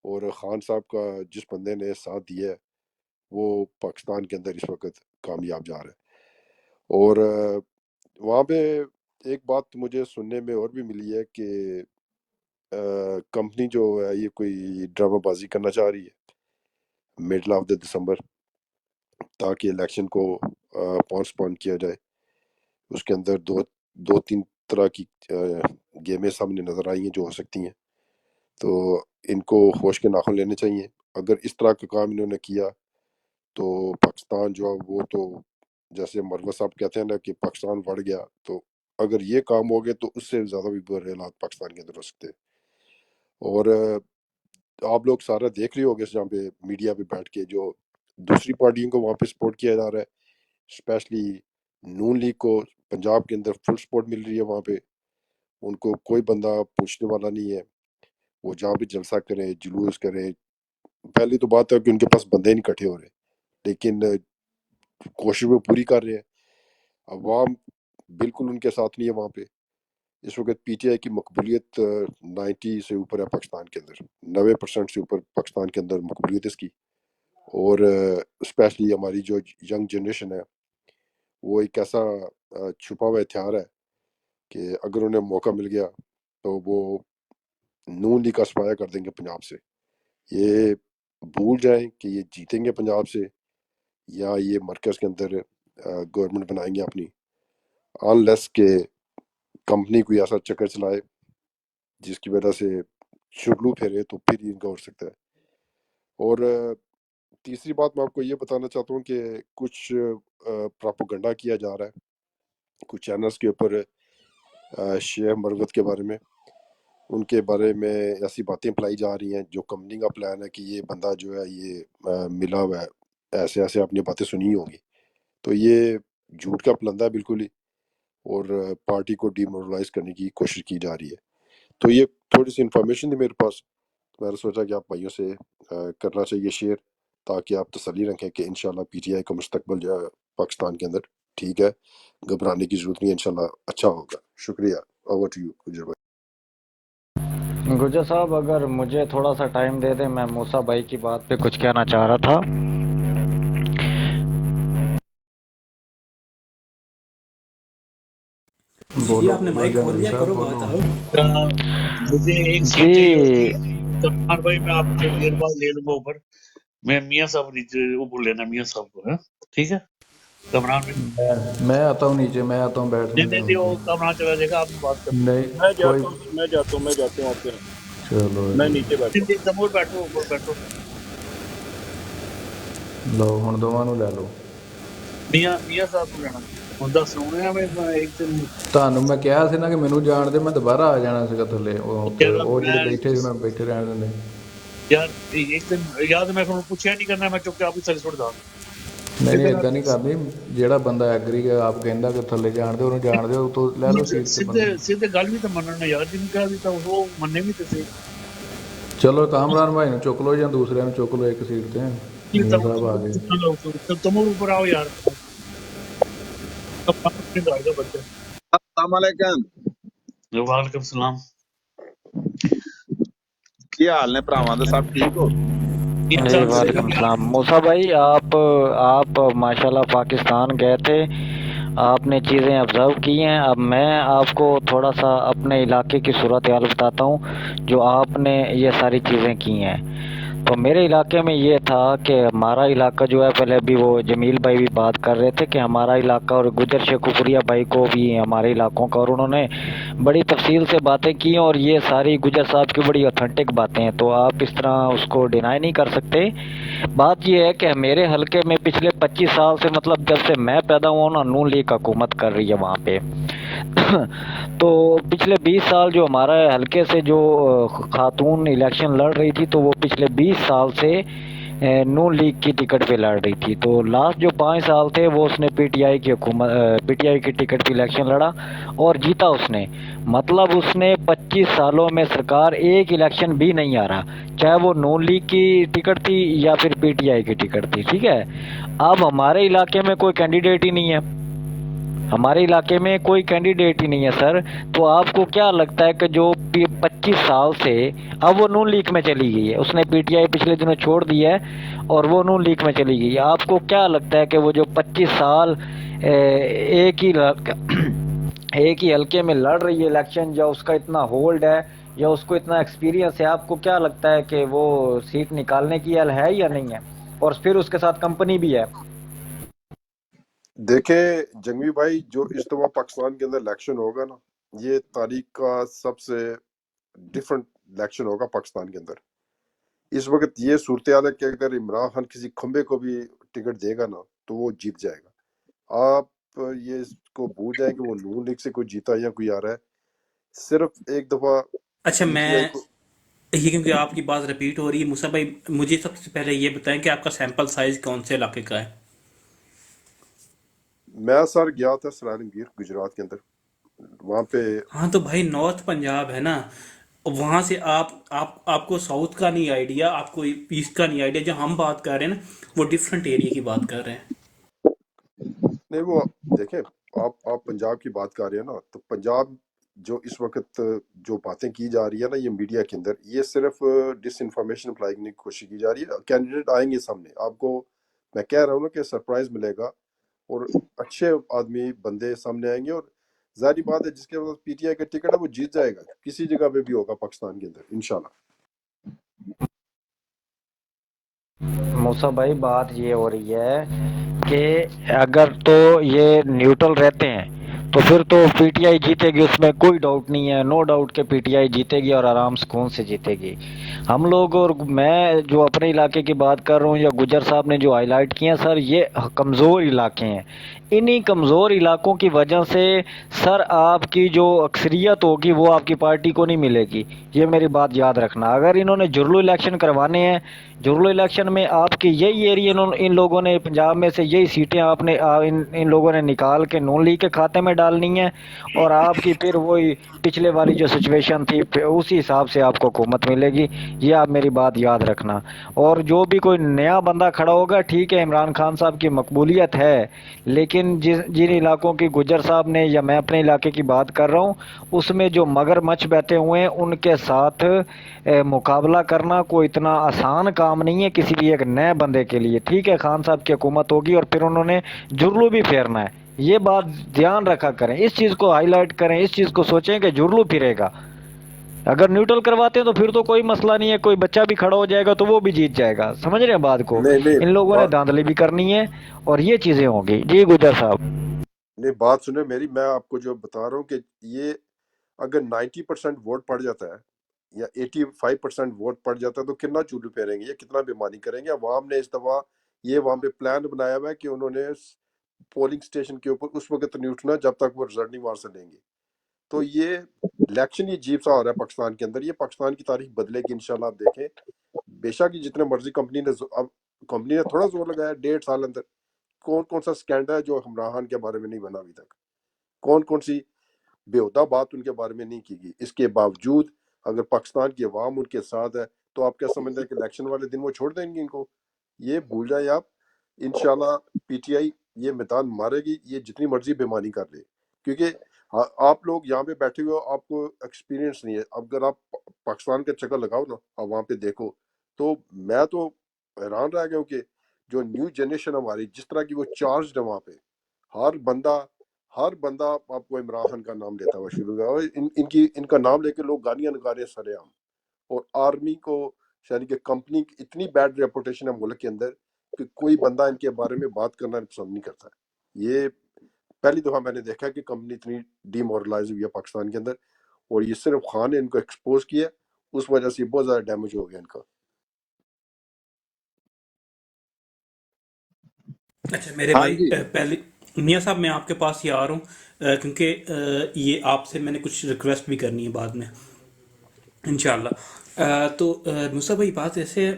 اور خان صاحب کا جس بندے نے ساتھ دیا ہے وہ پاکستان کے اندر اس وقت کامیاب جا رہا ہے. اور وہاں پہ ایک بات مجھے سننے میں اور بھی ملی ہے کہ کمپنی جو ہے یہ کوئی ڈرامہ بازی کرنا چاہ رہی ہے مڈل آف دا دسمبر تاکہ الیکشن کو پوسٹپون کیا جائے. اس کے اندر دو تین طرح کی گیمیں سامنے نظر آئی ہیں جو ہو سکتی ہیں. تو ان کو ہوش کے ناخن لینے چاہیے. اگر اس طرح کا کام انہوں نے کیا تو پاکستان جو ہے وہ تو جیسے مروت صاحب کہتے ہیں نا کہ پاکستان بڑھ گیا, تو اگر یہ کام ہو گیا تو اس سے زیادہ بھی برے حالات پاکستان کے اندر ہو سکتے ہیں. اور آپ لوگ سارا دیکھ رہے ہوگے جہاں پہ میڈیا پہ بیٹھ کے جو دوسری پارٹیوں کو وہاں پہ سپورٹ کیا جا رہا ہے, اسپیشلی نون لیگ کو پنجاب کے اندر فل سپورٹ مل رہی ہے. وہاں پہ ان کو کوئی بندہ پوچھنے والا نہیں ہے. وہ جہاں بھی جلسہ کریں جلوس کریں, پہلی تو بات ہے کہ ان کے پاس بندے نہیں اکٹھے ہو رہے لیکن کوشش وہ پوری کر رہے ہیں. عوام بالکل ان کے ساتھ نہیں ہے. وہاں پہ اس وقت پی ٹی آئی کی مقبولیت 90 سے اوپر ہے پاکستان کے اندر, 90% سے اوپر پاکستان کے اندر مقبولیت اس کی. اور اسپیشلی ہماری جو ینگ جنریشن ہے وہ ایک ایسا چھپا ہوا ہتھیار ہے کہ اگر انہیں موقع مل گیا تو وہ نون لیگ کا سفایا کر دیں گے پنجاب سے. یہ بھول جائیں کہ یہ جیتیں گے پنجاب سے یا یہ مرکز کے اندر گورنمنٹ بنائیں گے اپنی, انلیس کہ کمپنی کوئی ایسا چکر چلائے جس کی وجہ سے شگلو پھیرے تو پھر ان کا ہو سکتا ہے. اور تیسری بات میں آپ کو یہ بتانا چاہتا ہوں کہ کچھ پراپوگنڈا کیا جا رہا ہے کچھ چینلز کے اوپر شیخ مروت کے بارے میں. ان کے بارے میں ایسی باتیں پھیلائی جا رہی ہیں جو کمپنی کا پلان ہے کہ یہ بندہ جو ہے یہ ملا ہوا ہے, ایسے ایسے آپ نے باتیں سنی ہوں گی. تو یہ جھوٹ کا پلندہ ہے بالکل ہی, اور پارٹی کو ڈی مورلائز کرنے کی کوشش کی جا رہی ہے. تو یہ تھوڑی سی انفارمیشن تھی میرے پاس, میں نے سوچا کہ آپ بھائیوں سے کرنا چاہیے شیئر تاکہ آپ تسلی رکھیں کہ انشاءاللہ پی ٹی آئی کا مستقبل جو ہے پاکستان کے اندر ٹھیک ہے, گھبرانے کی ضرورت نہیں, انشاءاللہ اچھا ہوگا. شکریہ. اوور ٹو یو گجر بھائی. گجر صاحب اگر مجھے تھوڑا سا ٹائم دے دیں, میں موسیٰ بھائی کی بات پہ کچھ کہنا چاہ رہا تھا. جی آپ نے مائک کھول لیا, کرو بات. مجھے ایک چیز جی چاہیے ہوتی ہے کمران بھائی, میں آپ کو تھوڑی دیر بعد لے لوں گا اوپر. میں میاں صاحب نیچے وہ بول لینا میاں صاحب کو, ہے ٹھیک ہے کمران بھائی. میں آتا ہوں نیچے, میں آتا ہوں بیٹھنے نہیں دیں نہیں ان وہ کو. کمران چلا جائے گا, آپ نے بات کرنی. نہیں میں کوئی جاتا ہوں میں جاتا ہوں آپ کے. چلو میں نیچے بیٹھا ہوں. تمور بیٹھو اوپر بیٹھو. لو ہن دونوں نوں لے لو. میاں صاحب کو لینا ہوں دس سونے میں ایک دن ਤੁਹਾਨੂੰ ਮੈਂ ਕਿਹਾ ਸੀ ਨਾ ਕਿ ਮੈਨੂੰ ਜਾਣ ਦੇ, ਮੈਂ ਦੁਬਾਰਾ ਆ ਜਾਣਾ ਸੀਗਾ ਥੱਲੇ. ਉਹ ਉੱਤੇ ਉਹ ਜਿਹੜੇ ਬੈਠੇ ਸੀ ਉਹਨਾਂ ਨੂੰ ਬੈਠੇ ਰਹਿਣ ਦਿੰਦੇ. ਯਾਰ ਇੱਕ ਦਿਨ ਯਾਦ ਮੈਂ ਤੁਹਾਨੂੰ ਪੁੱਛਿਆ ਨਹੀਂ ਕਰਨਾ, ਮੈਂ ਚੁੱਪ ਕੇ ਆਪ ਹੀ ਥੱਲੇ ਸੁੱਟ ਦਾਂ. ਨਹੀਂ ਨਹੀਂ ਏਦਾਂ ਨਹੀਂ ਕਰਨੀ. ਜਿਹੜਾ ਬੰਦਾ ਐਗਰੀ ਆਪ ਕਹਿੰਦਾ ਕਿ ਥੱਲੇ ਜਾਣ ਦੇ, ਉਹਨੂੰ ਜਾਣ ਦਿਓ, ਉਤੋਂ ਲੈ ਲਓ ਸੀਟ ਤੇ ਬੰਦੇ. ਸਿੱਧੇ ਗੱਲ ਵੀ ਤਾਂ ਮੰਨਣ ਯਾਰ, ਜਿਹਨੂੰ ਕਿਹਾ ਵੀ ਤਾਂ ਉਹ ਮੰਨੇ ਵੀ ਤੇ ਸੀ. ਚਲੋ ਕਾਮਰਾਨ ਭਾਈ ਨੂੰ ਚੁੱਕ ਲਓ ਜਾਂ ਦੂਸਰਿਆਂ ਨੂੰ ਚੁੱਕ ਲਓ ਇੱਕ ਸੀਟ ਤੇ. ਮੀਆਂ ਸਾਹਿਬ ਆ ਗਏ. ਤਮੂਰ ਉੱਪਰ ਆਓ ਯਾਰ. السلام علیکم. وعلیکم السلام. کی حال نے بھراواں دے, سب ٹھیک ہو؟ جی وعلیکم السلام. موسیٰ بھائی آپ ماشاءاللہ پاکستان گئے تھے, آپ نے چیزیں آبزرو کی ہیں. اب میں آپ کو تھوڑا سا اپنے علاقے کی صورتحال بتاتا ہوں جو آپ نے یہ ساری چیزیں کی ہیں. تو میرے علاقے میں یہ تھا کہ ہمارا علاقہ جو ہے، پہلے بھی وہ جمیل بھائی بھی بات کر رہے تھے کہ ہمارا علاقہ، اور گجر شیخوپوریہ بھائی کو بھی ہمارے علاقوں کا، اور انہوں نے بڑی تفصیل سے باتیں کی، اور یہ ساری گجر صاحب کی بڑی اوتھینٹک باتیں ہیں، تو آپ اس طرح اس کو ڈینائی نہیں کر سکتے. بات یہ ہے کہ میرے حلقے میں پچھلے 25 سال سے، مطلب جب سے میں پیدا ہوا ہوں نا، نون لیگ حکومت کر رہی ہے وہاں پہ. تو پچھلے 20 سال جو ہمارا حلقے سے جو خاتون الیکشن لڑ رہی تھی، تو وہ پچھلے 20 سال سے نون لیگ کی ٹکٹ پہ لڑ رہی تھی. تو لاسٹ جو 5 سال تھے وہ اس نے پی ٹی آئی کی ٹکٹ پہ الیکشن لڑا اور جیتا اس نے. مطلب اس نے 25 سالوں میں سرکار ایک الیکشن بھی نہیں آ رہا، چاہے وہ نون لیگ کی ٹکٹ تھی یا پھر پی ٹی آئی کی ٹکٹ تھی. ٹھیک ہے. اب ہمارے علاقے میں کوئی کینڈیڈیٹ ہی نہیں ہے، ہمارے علاقے میں کوئی کینڈیڈیٹ ہی نہیں ہے سر. تو آپ کو کیا لگتا ہے کہ جو 25 سال سے، اب وہ نون لیگ میں چلی گئی ہے، اس نے پی ٹی آئی پچھلے دنوں چھوڑ دی ہے اور وہ نون لیگ میں چلی گئی ہے. آپ کو کیا لگتا ہے کہ وہ جو 25 سال ایک ہی ایک ہی حلقے میں لڑ رہی ہے الیکشن، یا اس کا اتنا ہولڈ ہے یا اس کو اتنا ایکسپیرینس ہے، آپ کو کیا لگتا ہے کہ وہ سیٹ نکالنے کی حل ہے یا نہیں ہے؟ اور پھر اس کے ساتھ کمپنی بھی ہے. دیکھیں جنگوی بھائی، جو اس دفعہ پاکستان کے اندر الیکشن ہوگا نا، یہ تاریخ کا سب سے ڈفرنٹ الیکشن ہوگا پاکستان کے اندر. اس وقت یہ صورتحال ہے کہ اگر عمران خان کسی کھمبے کو بھی ٹکٹ دے گا نا تو وہ جیت جائے گا. آپ یہ اس کو بھول جائیں کہ وہ نون لیگ سے کوئی جیتا یا کوئی آ رہا ہے. صرف ایک دفعہ اچھا، پی ٹی آئی میں کو. یہ کیونکہ آپ کی بات ریپیٹ ہو رہی ہے موسیٰ بھائی، مجھے سب سے پہلے یہ بتائیں کہ آپ کا سیمپل سائز کون سے علاقے کا ہے؟ میں سر گیا تھا سرائن گیر گجرات کے اندر، وہاں پہ. ہاں تو بھائی نارتھ پنجاب ہے نا، وہاں سے آپ کو ساؤتھ کا نہیں آئیڈیا، آپ کو ایسٹ کا نہیں آئیڈیا. جو ہم بات کر رہے ہیں نا وہ ڈفرینٹ ایریا کی بات کر رہے ہیں. نہیں وہ دیکھیں، آپ پنجاب کی بات کر رہے ہیں نا، تو پنجاب جو اس وقت جو باتیں کی جا رہی ہے نا یہ میڈیا کے اندر، یہ صرف ڈس انفارمیشن پھیلانے کی کوشش کی جا رہی ہے. کینڈیڈیٹ آئیں گے سامنے، آپ کو میں کہہ رہا ہوں نا کہ سرپرائز ملے گا، اور اچھے آدمی بندے سامنے آئیں گے. اور ظاہری بات ہے جس کے پاس پی ٹی آئی کا ٹکٹ ہے وہ جیت جائے گا، کسی جگہ پہ بھی ہوگا پاکستان کے اندر انشاءاللہ. موسیٰ بھائی بات یہ ہو رہی ہے کہ اگر تو یہ نیوٹرل رہتے ہیں تو پھر تو پی ٹی آئی جیتے گی، اس میں کوئی ڈاؤٹ نہیں ہے. نو ڈاؤٹ کہ پی ٹی آئی جیتے گی اور آرام سکون سے جیتے گی. ہم لوگ، اور میں جو اپنے علاقے کی بات کر رہا ہوں، یا گجر صاحب نے جو ہائی لائٹ کیا سر، یہ کمزور علاقے ہیں. انہی کمزور علاقوں کی وجہ سے سر آپ کی جو اکثریت ہوگی وہ آپ کی پارٹی کو نہیں ملے گی. یہ میری بات یاد رکھنا. اگر انہوں نے جرلو الیکشن کروانے ہیں، جرلو الیکشن میں آپ کی یہی ایریا، ان لوگوں نے پنجاب میں سے یہی سیٹیں آپ نے ان لوگوں نے نکال کے نون لیگ کے کھاتے میں ڈالنی ہیں، اور آپ کی پھر وہی پچھلے والی جو سچویشن تھی پھر اسی حساب سے آپ کو حکومت ملے گی. یہ آپ میری بات یاد رکھنا. اور جو بھی کوئی نیا بندہ کھڑا ہوگا، ٹھیک ہے عمران خان صاحب کی مقبولیت ہے، لیکن جن علاقوں کی گجر صاحب نے، یا میں اپنے علاقے کی بات کر رہا ہوں، اس میں جو مگر مچھ بیٹھے ہوئے ہیں ان کے ساتھ مقابلہ کرنا کوئی اتنا آسان کام نہیں ہے کسی بھی ایک نئے بندے کے لیے. ٹھیک ہے، خان صاحب کی حکومت ہوگی اور پھر انہوں نے جرلو بھی پھیرنا ہے. یہ بات دھیان رکھا کریں، اس چیز کو ہائی لائٹ کریں، اس چیز کو سوچیں کہ جرلو پھرے گا. اگر نیوٹرل کرواتے ہیں تو پھر تو کوئی مسئلہ نہیں ہے، کوئی بچہ بھی کھڑا ہو جائے گا تو وہ بھی جیت جائے گا. سمجھ رہے ہیں بات کو؟ نہیں نہیں ان لوگوں نے دھاندلی بھی کرنی ہے اور یہ چیزیں ہوں گی. جی گجر صاحب. نہیں بات سنیں میری، میں آپ کو جو بتا رہا ہوں کہ یہ اگر 90% ووٹ پڑ جاتا ہے یا 85% ووٹ پڑ جاتا ہے تو کتنا چولو پھیریں گے، یہ کتنا بیمانی کریں گے. عوام نے اس دفعہ یہ وہاں پہ پلان بنایا ہوا ہے کہ انہوں نے پولنگ اسٹیشن کے اوپر اس وقت نہیں اٹھنا جب تک وہ رزلٹ نہیں وہاں سے لیں گے. تو یہ الیکشن یہ عجیب سا ہو رہا ہے پاکستان کے اندر، یہ پاکستان کی تاریخ بدلے گی انشاءاللہ. آپ دیکھیں بے شک یہ جتنے مرضی کمپنی نے اب کمپنی نے تھوڑا زور لگایا 1.5 سال اندر. کون کون سا اسکینڈل ہے جو عمران خان کے بارے میں نہیں بنا ابھی تک، کون کون سی بےہودہ بات ان کے بارے میں نہیں کی گئی. اس کے باوجود اگر پاکستان کی عوام ان کے ساتھ ہے تو آپ کیا سمجھتے ہیں کہ الیکشن والے دن وہ چھوڑ دیں گے ان کو؟ یہ بھول جائیں آپ. انشاءاللہ پی ٹی آئی یہ میدان مارے گی، یہ جتنی مرضی بےمانی کر لے. کیونکہ آپ لوگ یہاں پہ بیٹھے ہوئے ہو، آپ کو ایکسپیرینس نہیں ہے. اگر آپ پاکستان کا چکر لگاؤ نا اور وہاں پہ دیکھو، تو میں تو حیران رہ گیا ہوں کہ جو نیو جنریشن ہماری جس طرح کی وہ چارجڈ ہے وہاں پہ. ہر بندہ ہر بندہ آپ کو عمران خان کا نام لیتا ہوا شروع ہوا، اور ان کا نام لے کے لوگ گالیاں نکال رہے ہیں سرے عام. اور آرمی کو یعنی کہ کمپنی کی اتنی بیڈ ریپوٹیشن ہے ملک کے اندر کہ کوئی بندہ ان کے بارے میں بات کرنا پسند نہیں کرتا. یہ پہلی دفعہ میں نے دیکھا کہ کمپنی اتنی ڈی مورلائز ہوئی ہے پاکستان کے اندر، اور یہ صرف خان نے ان کو ایکسپوز کیا، اس وجہ سے بہت زیادہ ڈیمیج ہو گیا ان کا. اچھا میرے ہاں بھائی جی پہلے میاں صاحب میں آپ کے پاس ہی آ رہا ہوں کیونکہ یہ آپ سے میں نے کچھ ریکویسٹ بھی کرنی ہے بعد میں انشاءاللہ. تو موسیٰ بھائی بات ایسے ہے،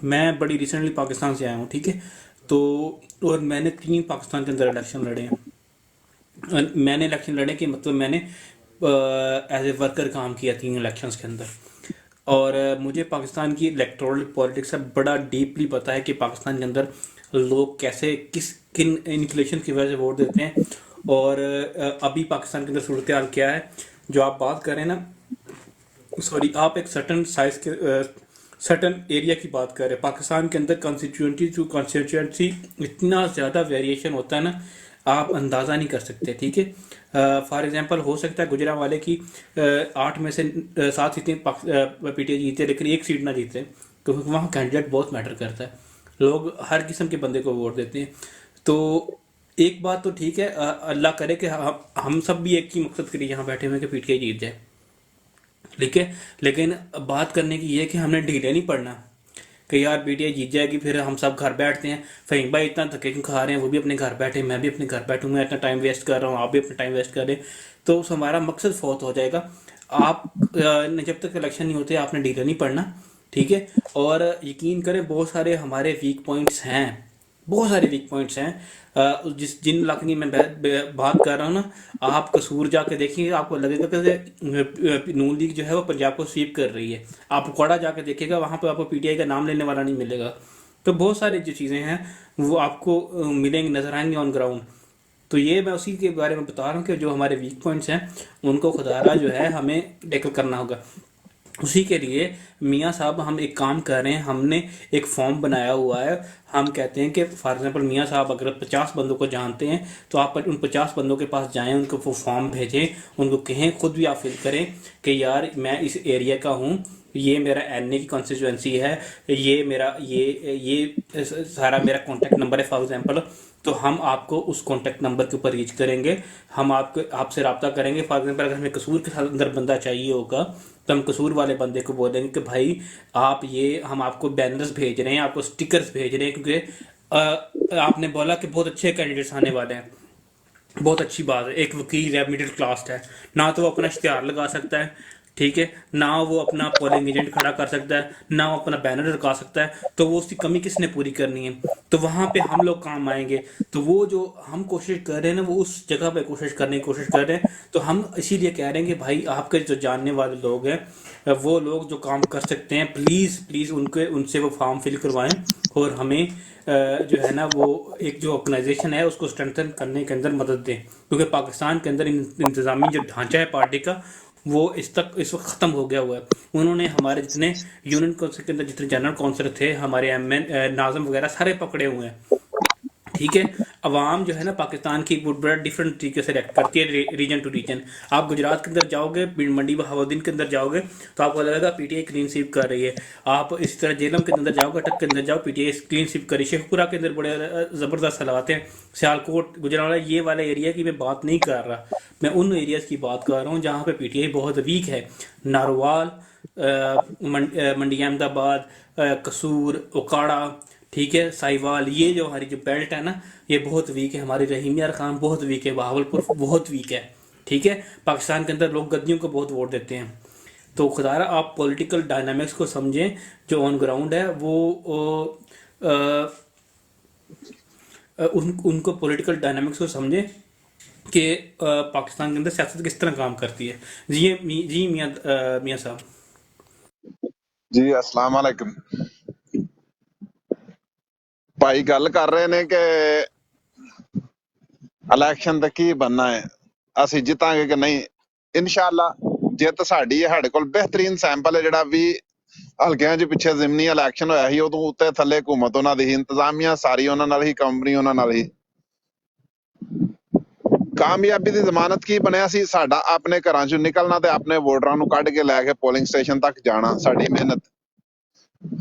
میں بڑی ریسنٹلی پاکستان سے آیا ہوں، ٹھیک ہے. تو اور میں نے 3 پاکستان کے اندر الیکشن لڑے ہیں. میں نے الیکشن لڑے کہ مطلب میں نے ایز اے ورکر کام کیا 3 الیکشنز کے اندر. اور مجھے پاکستان کی الیکٹورل پالیٹکس سے بڑا ڈیپلی پتہ ہے کہ پاکستان کے اندر لوگ کیسے کن انفلیشن کی وجہ سے ووٹ دیتے ہیں. اور ابھی پاکستان کے اندر صورتحال کیا ہے جو آپ بات کریں نا، سوری آپ ایک سرٹن سائز کے سرٹن ایریا کی بات کر رہے ہیں. پاکستان کے اندر کانسٹیٹیوئنٹی ٹو کانسٹیٹیوئنسی اتنا زیادہ ویریشن ہوتا ہے نا، آپ اندازہ نہیں کر سکتے. ٹھیک ہے، فار ایگزامپل ہو سکتا ہے گجرا والے کی 8 میں سے 7 سیٹیں پی ٹی آئی جیتے لیکن 1 سیٹ نہ جیتے، کیونکہ وہاں کینڈیڈیٹ بہت میٹر کرتا ہے. لوگ ہر قسم کے بندے کو ووٹ دیتے ہیں. تو ایک بات تو ٹھیک ہے، اللہ کرے کہ ہم سب بھی ایک ہی مقصد کے لیے یہاں بیٹھے ہوئے کہ پی ٹی آئی جیت جائے، ٹھیک ہے. لیکن بات کرنے کی یہ ہے کہ ہم نے ڈھیلے نہیں پڑنا کہ یار پی ٹی آئی جیت جائے گی پھر ہم سب گھر بیٹھتے ہیں. فہیم بھائی اتنا دھکے کیوں کھا رہے ہیں، وہ بھی اپنے گھر بیٹھے، میں بھی اپنے گھر بیٹھوں، میں اتنا ٹائم ویسٹ کر رہا ہوں، آپ بھی اپنا ٹائم ویسٹ کر رہے ہیں، تو اس ہمارا مقصد فوت ہو جائے گا. آپ نے جب تک الیکشن نہیں ہوتے آپ نے ڈھیلے نہیں پڑنا، ٹھیک ہے. اور یقین کریں بہت سارے ہمارے ویک پوائنٹس ہیں، بہت سارے ویک پوائنٹس ہیں. جن علاقے کی میں بات کر رہا ہوں نا، آپ قصور جا کے دیکھیں گے آپ کو لگے گا کہ نون لیگ جو ہے وہ پنجاب کو سویپ کر رہی ہے. آپ کوڑا جا کے دیکھے گا، وہاں پہ آپ کو پی ٹی آئی کا نام لینے والا نہیں ملے گا. تو بہت ساری جو چیزیں ہیں وہ آپ کو ملیں گی، نظر آئیں گے آن گراؤنڈ. تو یہ میں اسی کے بارے میں بتا رہا ہوں کہ جو ہمارے ویک پوائنٹس ہیں ان کو خدا را جو ہے ہمیں ٹیکل کرنا ہوگا. اسی کے لیے میاں صاحب ہم ایک کام کر رہے ہیں، ہم نے ایک فارم بنایا ہوا ہے. ہم کہتے ہیں کہ فار ایگزامپل میاں صاحب اگر 50 بندوں کو جانتے ہیں تو آپ ان 50 بندوں کے پاس جائیں، ان کو وہ فارم بھیجیں، ان کو کہیں، خود بھی آپ فل کریں کہ یار میں اس ایریا کا ہوں، یہ میرا این اے کی کانسٹیچوئنسی ہے، یہ میرا یہ سارا میرا کانٹیکٹ نمبر ہے فار ایگزامپل. تو ہم آپ کو اس کانٹیکٹ نمبر کے اوپر ریچ کریں گے، ہم آپ سے رابطہ کریں گے. فار ایگزامپل اگر ہمیں قصور کے ساتھ اندر بندہ چاہیے ہوگا تو ہم قصور والے بندے کو بولیں گے کہ بھائی آپ یہ ہم آپ کو بینرز بھیج رہے ہیں، آپ کو سٹکرز بھیج رہے ہیں، کیونکہ آپ نے بولا کہ بہت اچھے کینڈیڈیٹس آنے والے ہیں. بہت اچھی بات ہے، ایک وکیل ہے، مڈل کلاس ہے، نہ تو وہ اپنا اشتہار لگا سکتا ہے، ٹھیک ہے، نہ وہ اپنا پولنگ ایجنٹ کھڑا کر سکتا ہے، نہ وہ اپنا بینر لگا سکتا ہے. تو وہ اس کی کمی کس نے پوری کرنی ہے؟ تو وہاں پہ ہم لوگ کام آئیں گے. تو وہ جو ہم کوشش کر رہے ہیں نا، وہ اس جگہ پہ کوشش کرنے کی کوشش کر رہے ہیں. تو ہم اسی لیے کہہ رہے ہیں کہ بھائی آپ کے جو جاننے والے لوگ ہیں، وہ لوگ جو کام کر سکتے ہیں، پلیز پلیز ان سے وہ فارم فل کروائیں اور ہمیں جو ہے نا وہ ایک جو آرگنائزیشن ہے اس کو اسٹرینتھن کرنے کے اندر مدد دیں. کیونکہ پاکستان کے اندر انتظامی جو ڈھانچہ ہے پارٹی کا وہ اس وقت ختم ہو گیا ہوا ہے. انہوں نے ہمارے جتنے یونین کونسل کے اندر جتنے جنرل کونسل تھے، ہمارے ایم این ناظم وغیرہ سارے پکڑے ہوئے ہیں، ٹھیک ہے. عوام جو ہے نا پاکستان کی بڑا ڈفرینٹ طریقے سے ریئیکٹ کرتی ہے ریجن ٹو ریجن. آپ گجرات کے اندر جاؤ گے، منڈی بہاؤدین کے اندر جاؤ گے تو آپ کو لگے گا P T I clean sweep کر رہی ہے. آپ اسی طرح جیلم کے اندر جاؤ گے، اٹک کے اندر جاؤ، P T I clean sweep کر رہی ہے. شیخ پورہ کے اندر بڑے زبردست حالات ہیں. سیالکوٹ گجرانوالہ یہ والے ایریا کی میں بات نہیں کر رہا، میں ان ایریاز کی بات کر رہا ہوں جہاں پہ پی ٹی آئی بہت ویک ہے. ناروال، منڈی احمد آباد، قصور، اوکاڑا، ٹھیک ہے، سائیوال، یہ جو ہماری جو بیلٹ ہے نا یہ بہت ویک ہے. ہماری رحیم یار خان بہت ویک ہے، بہاولپور بہت ویک ہے، ٹھیک ہے. پاکستان کے اندر لوگ گدیوں کو بہت ووٹ دیتے ہیں. تو خدا را آپ پولیٹیکل ڈائنامکس کو سمجھیں جو آن گراؤنڈ ہے، وہ ان کو پولیٹیکل ڈائنامکس کو سمجھیں کہ پاکستان کے اندر سیاست کس طرح کام کرتی ہے. جی میاں صاحب. جی السلام علیکم ਭਾਈ ਗੱਲ ਕਰ ਰਹੇ ਨੇ ਕਿ ਇਲੈਕਸ਼ਨ ਤੇ ਕੀ ਬਣਨਾ ਹੈ, ਅਸੀਂ ਜਿੱਤਾਂਗੇ ਕਿ ਨਹੀਂ. ਇਨਸ਼ਾਅੱਲਾ ਜਿੱਤ ਸਾਡੀ ਹੈ. ਸਾਡੇ ਕੋਲ ਬਿਹਤਰੀਨ ਸੈਂਪਲ ਹੈ ਜਿਹੜਾ ਵੀ ਹਲਕਿਆਂ 'ਚ ਪਿੱਛੇ ਜ਼ਿਮਨੀ ਇਲੈਕਸ਼ਨ ਹੋਇਆ ਸੀ, ਉਦੋਂ ਉੱਤੇ ਥੱਲੇ ਹਕੂਮਤ ਉਹਨਾਂ ਦੀ ਸੀ, ਇੰਤਜ਼ਾਮੀਆਂ ਸਾਰੀ ਉਹਨਾਂ ਨਾਲ ਹੀ, ਕੰਪਨੀ ਉਹਨਾਂ ਨਾਲ ਹੀ. ਕਾਮਯਾਬੀ ਦੀ ਜ਼ਮਾਨਤ ਕੀ ਬਣਿਆ ਸੀ? ਸਾਡਾ ਆਪਣੇ ਘਰਾਂ ਚੋਂ ਨਿਕਲਣਾ ਤੇ ਆਪਣੇ ਵੋਟਰਾਂ ਨੂੰ ਕੱਢ ਕੇ ਲੈ ਕੇ ਪੋਲਿੰਗ ਸਟੇਸ਼ਨ ਤੱਕ ਜਾਣਾ, ਸਾਡੀ ਮਿਹਨਤ।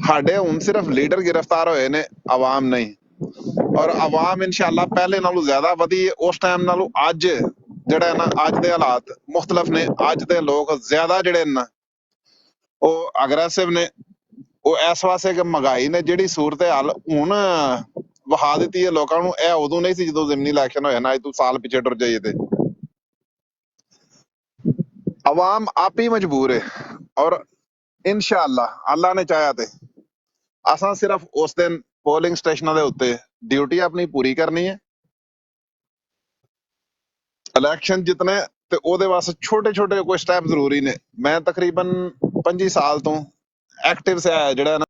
ਸਾਡੇ ਹੁਣ ਸਿਰਫ ਲੀਡਰ ਗ੍ਰਿਫਤਾਰ ਹੋਏ ਨੇ, ਆਵਾਮ ਨਹੀਂ। ਔਰ ਆਵਾਮ ਇਨਸ਼ਾਅੱਲਾ ਪਹਿਲੇ ਨਾਲੋਂ ਜ਼ਿਆਦਾ ਵਧੀ ਹੈ। ਉਸ ਟਾਈਮ ਨਾਲੋਂ ਅੱਜ ਜਿਹੜਾ ਨਾ, ਅੱਜ ਦੇ ਹਾਲਾਤ ਮੁਖਤਲਫ ਨੇ। ਅੱਜ ਦੇ ਲੋਕ ਜ਼ਿਆਦਾ ਜਿਹੜੇ ਨੇ ਉਹ ਅਗਰੈਸਿਵ ਨੇ। ਉਹ ਇਸ ਵਾਸਤੇ ਕਿ ਮਹਿੰਗਾਈ ਨੇ ਜਿਹੜੀ ਸੂਰਤ ਹਾਲ ਹੁਣ ਵਹਾ ਦਿੱਤੀ ਹੈ ਲੋਕਾਂ ਨੂੰ, ਇਹ ਉਦੋਂ ਨਹੀਂ ਸੀ ਜਦੋਂ ਜ਼ਿਮਨੀ ਇਲੈਕਸ਼ਨ ਹੋਇਆ ਨਾ। ਅੱਜ ਤੋਂ ਸਾਲ ਪਿੱਛੇ ਟੁਰ ਜਾਈਏ ਤੇ ਆਵਾਮ ਆਪ ਹੀ ਮਜਬੂਰ ਹੈ। ਔਰ ਇਨਸ਼ਾਅੱਲਾ ਅੱਲਾ ਨੇ ਚਾਹਿਆ ਤੇ ਅਸਾਂ ਸਿਰਫ ਉਸ ਦਿਨ ਪੋਲਿੰਗ ਸਟੇਸ਼ਨਾਂ ਦੇ ਉੱਤੇ ਡਿਊਟੀ ਆਪਣੀ ਪੂਰੀ ਕਰਨੀ ਹੈ। ਇਲੈਕਸ਼ਨ ਜਿੱਤਣੇ ਤੇ ਉਹਦੇ ਵਾਸਤੇ ਛੋਟੇ ਛੋਟੇ ਕੋਈ ਸਟੈਪ ਜ਼ਰੂਰੀ ਨੇ। ਮੈਂ ਤਕਰੀਬਨ 25 ਸਾਲ ਤੋਂ ਐਕਟਿਵ ਜਿਹੜਾ ਨਾ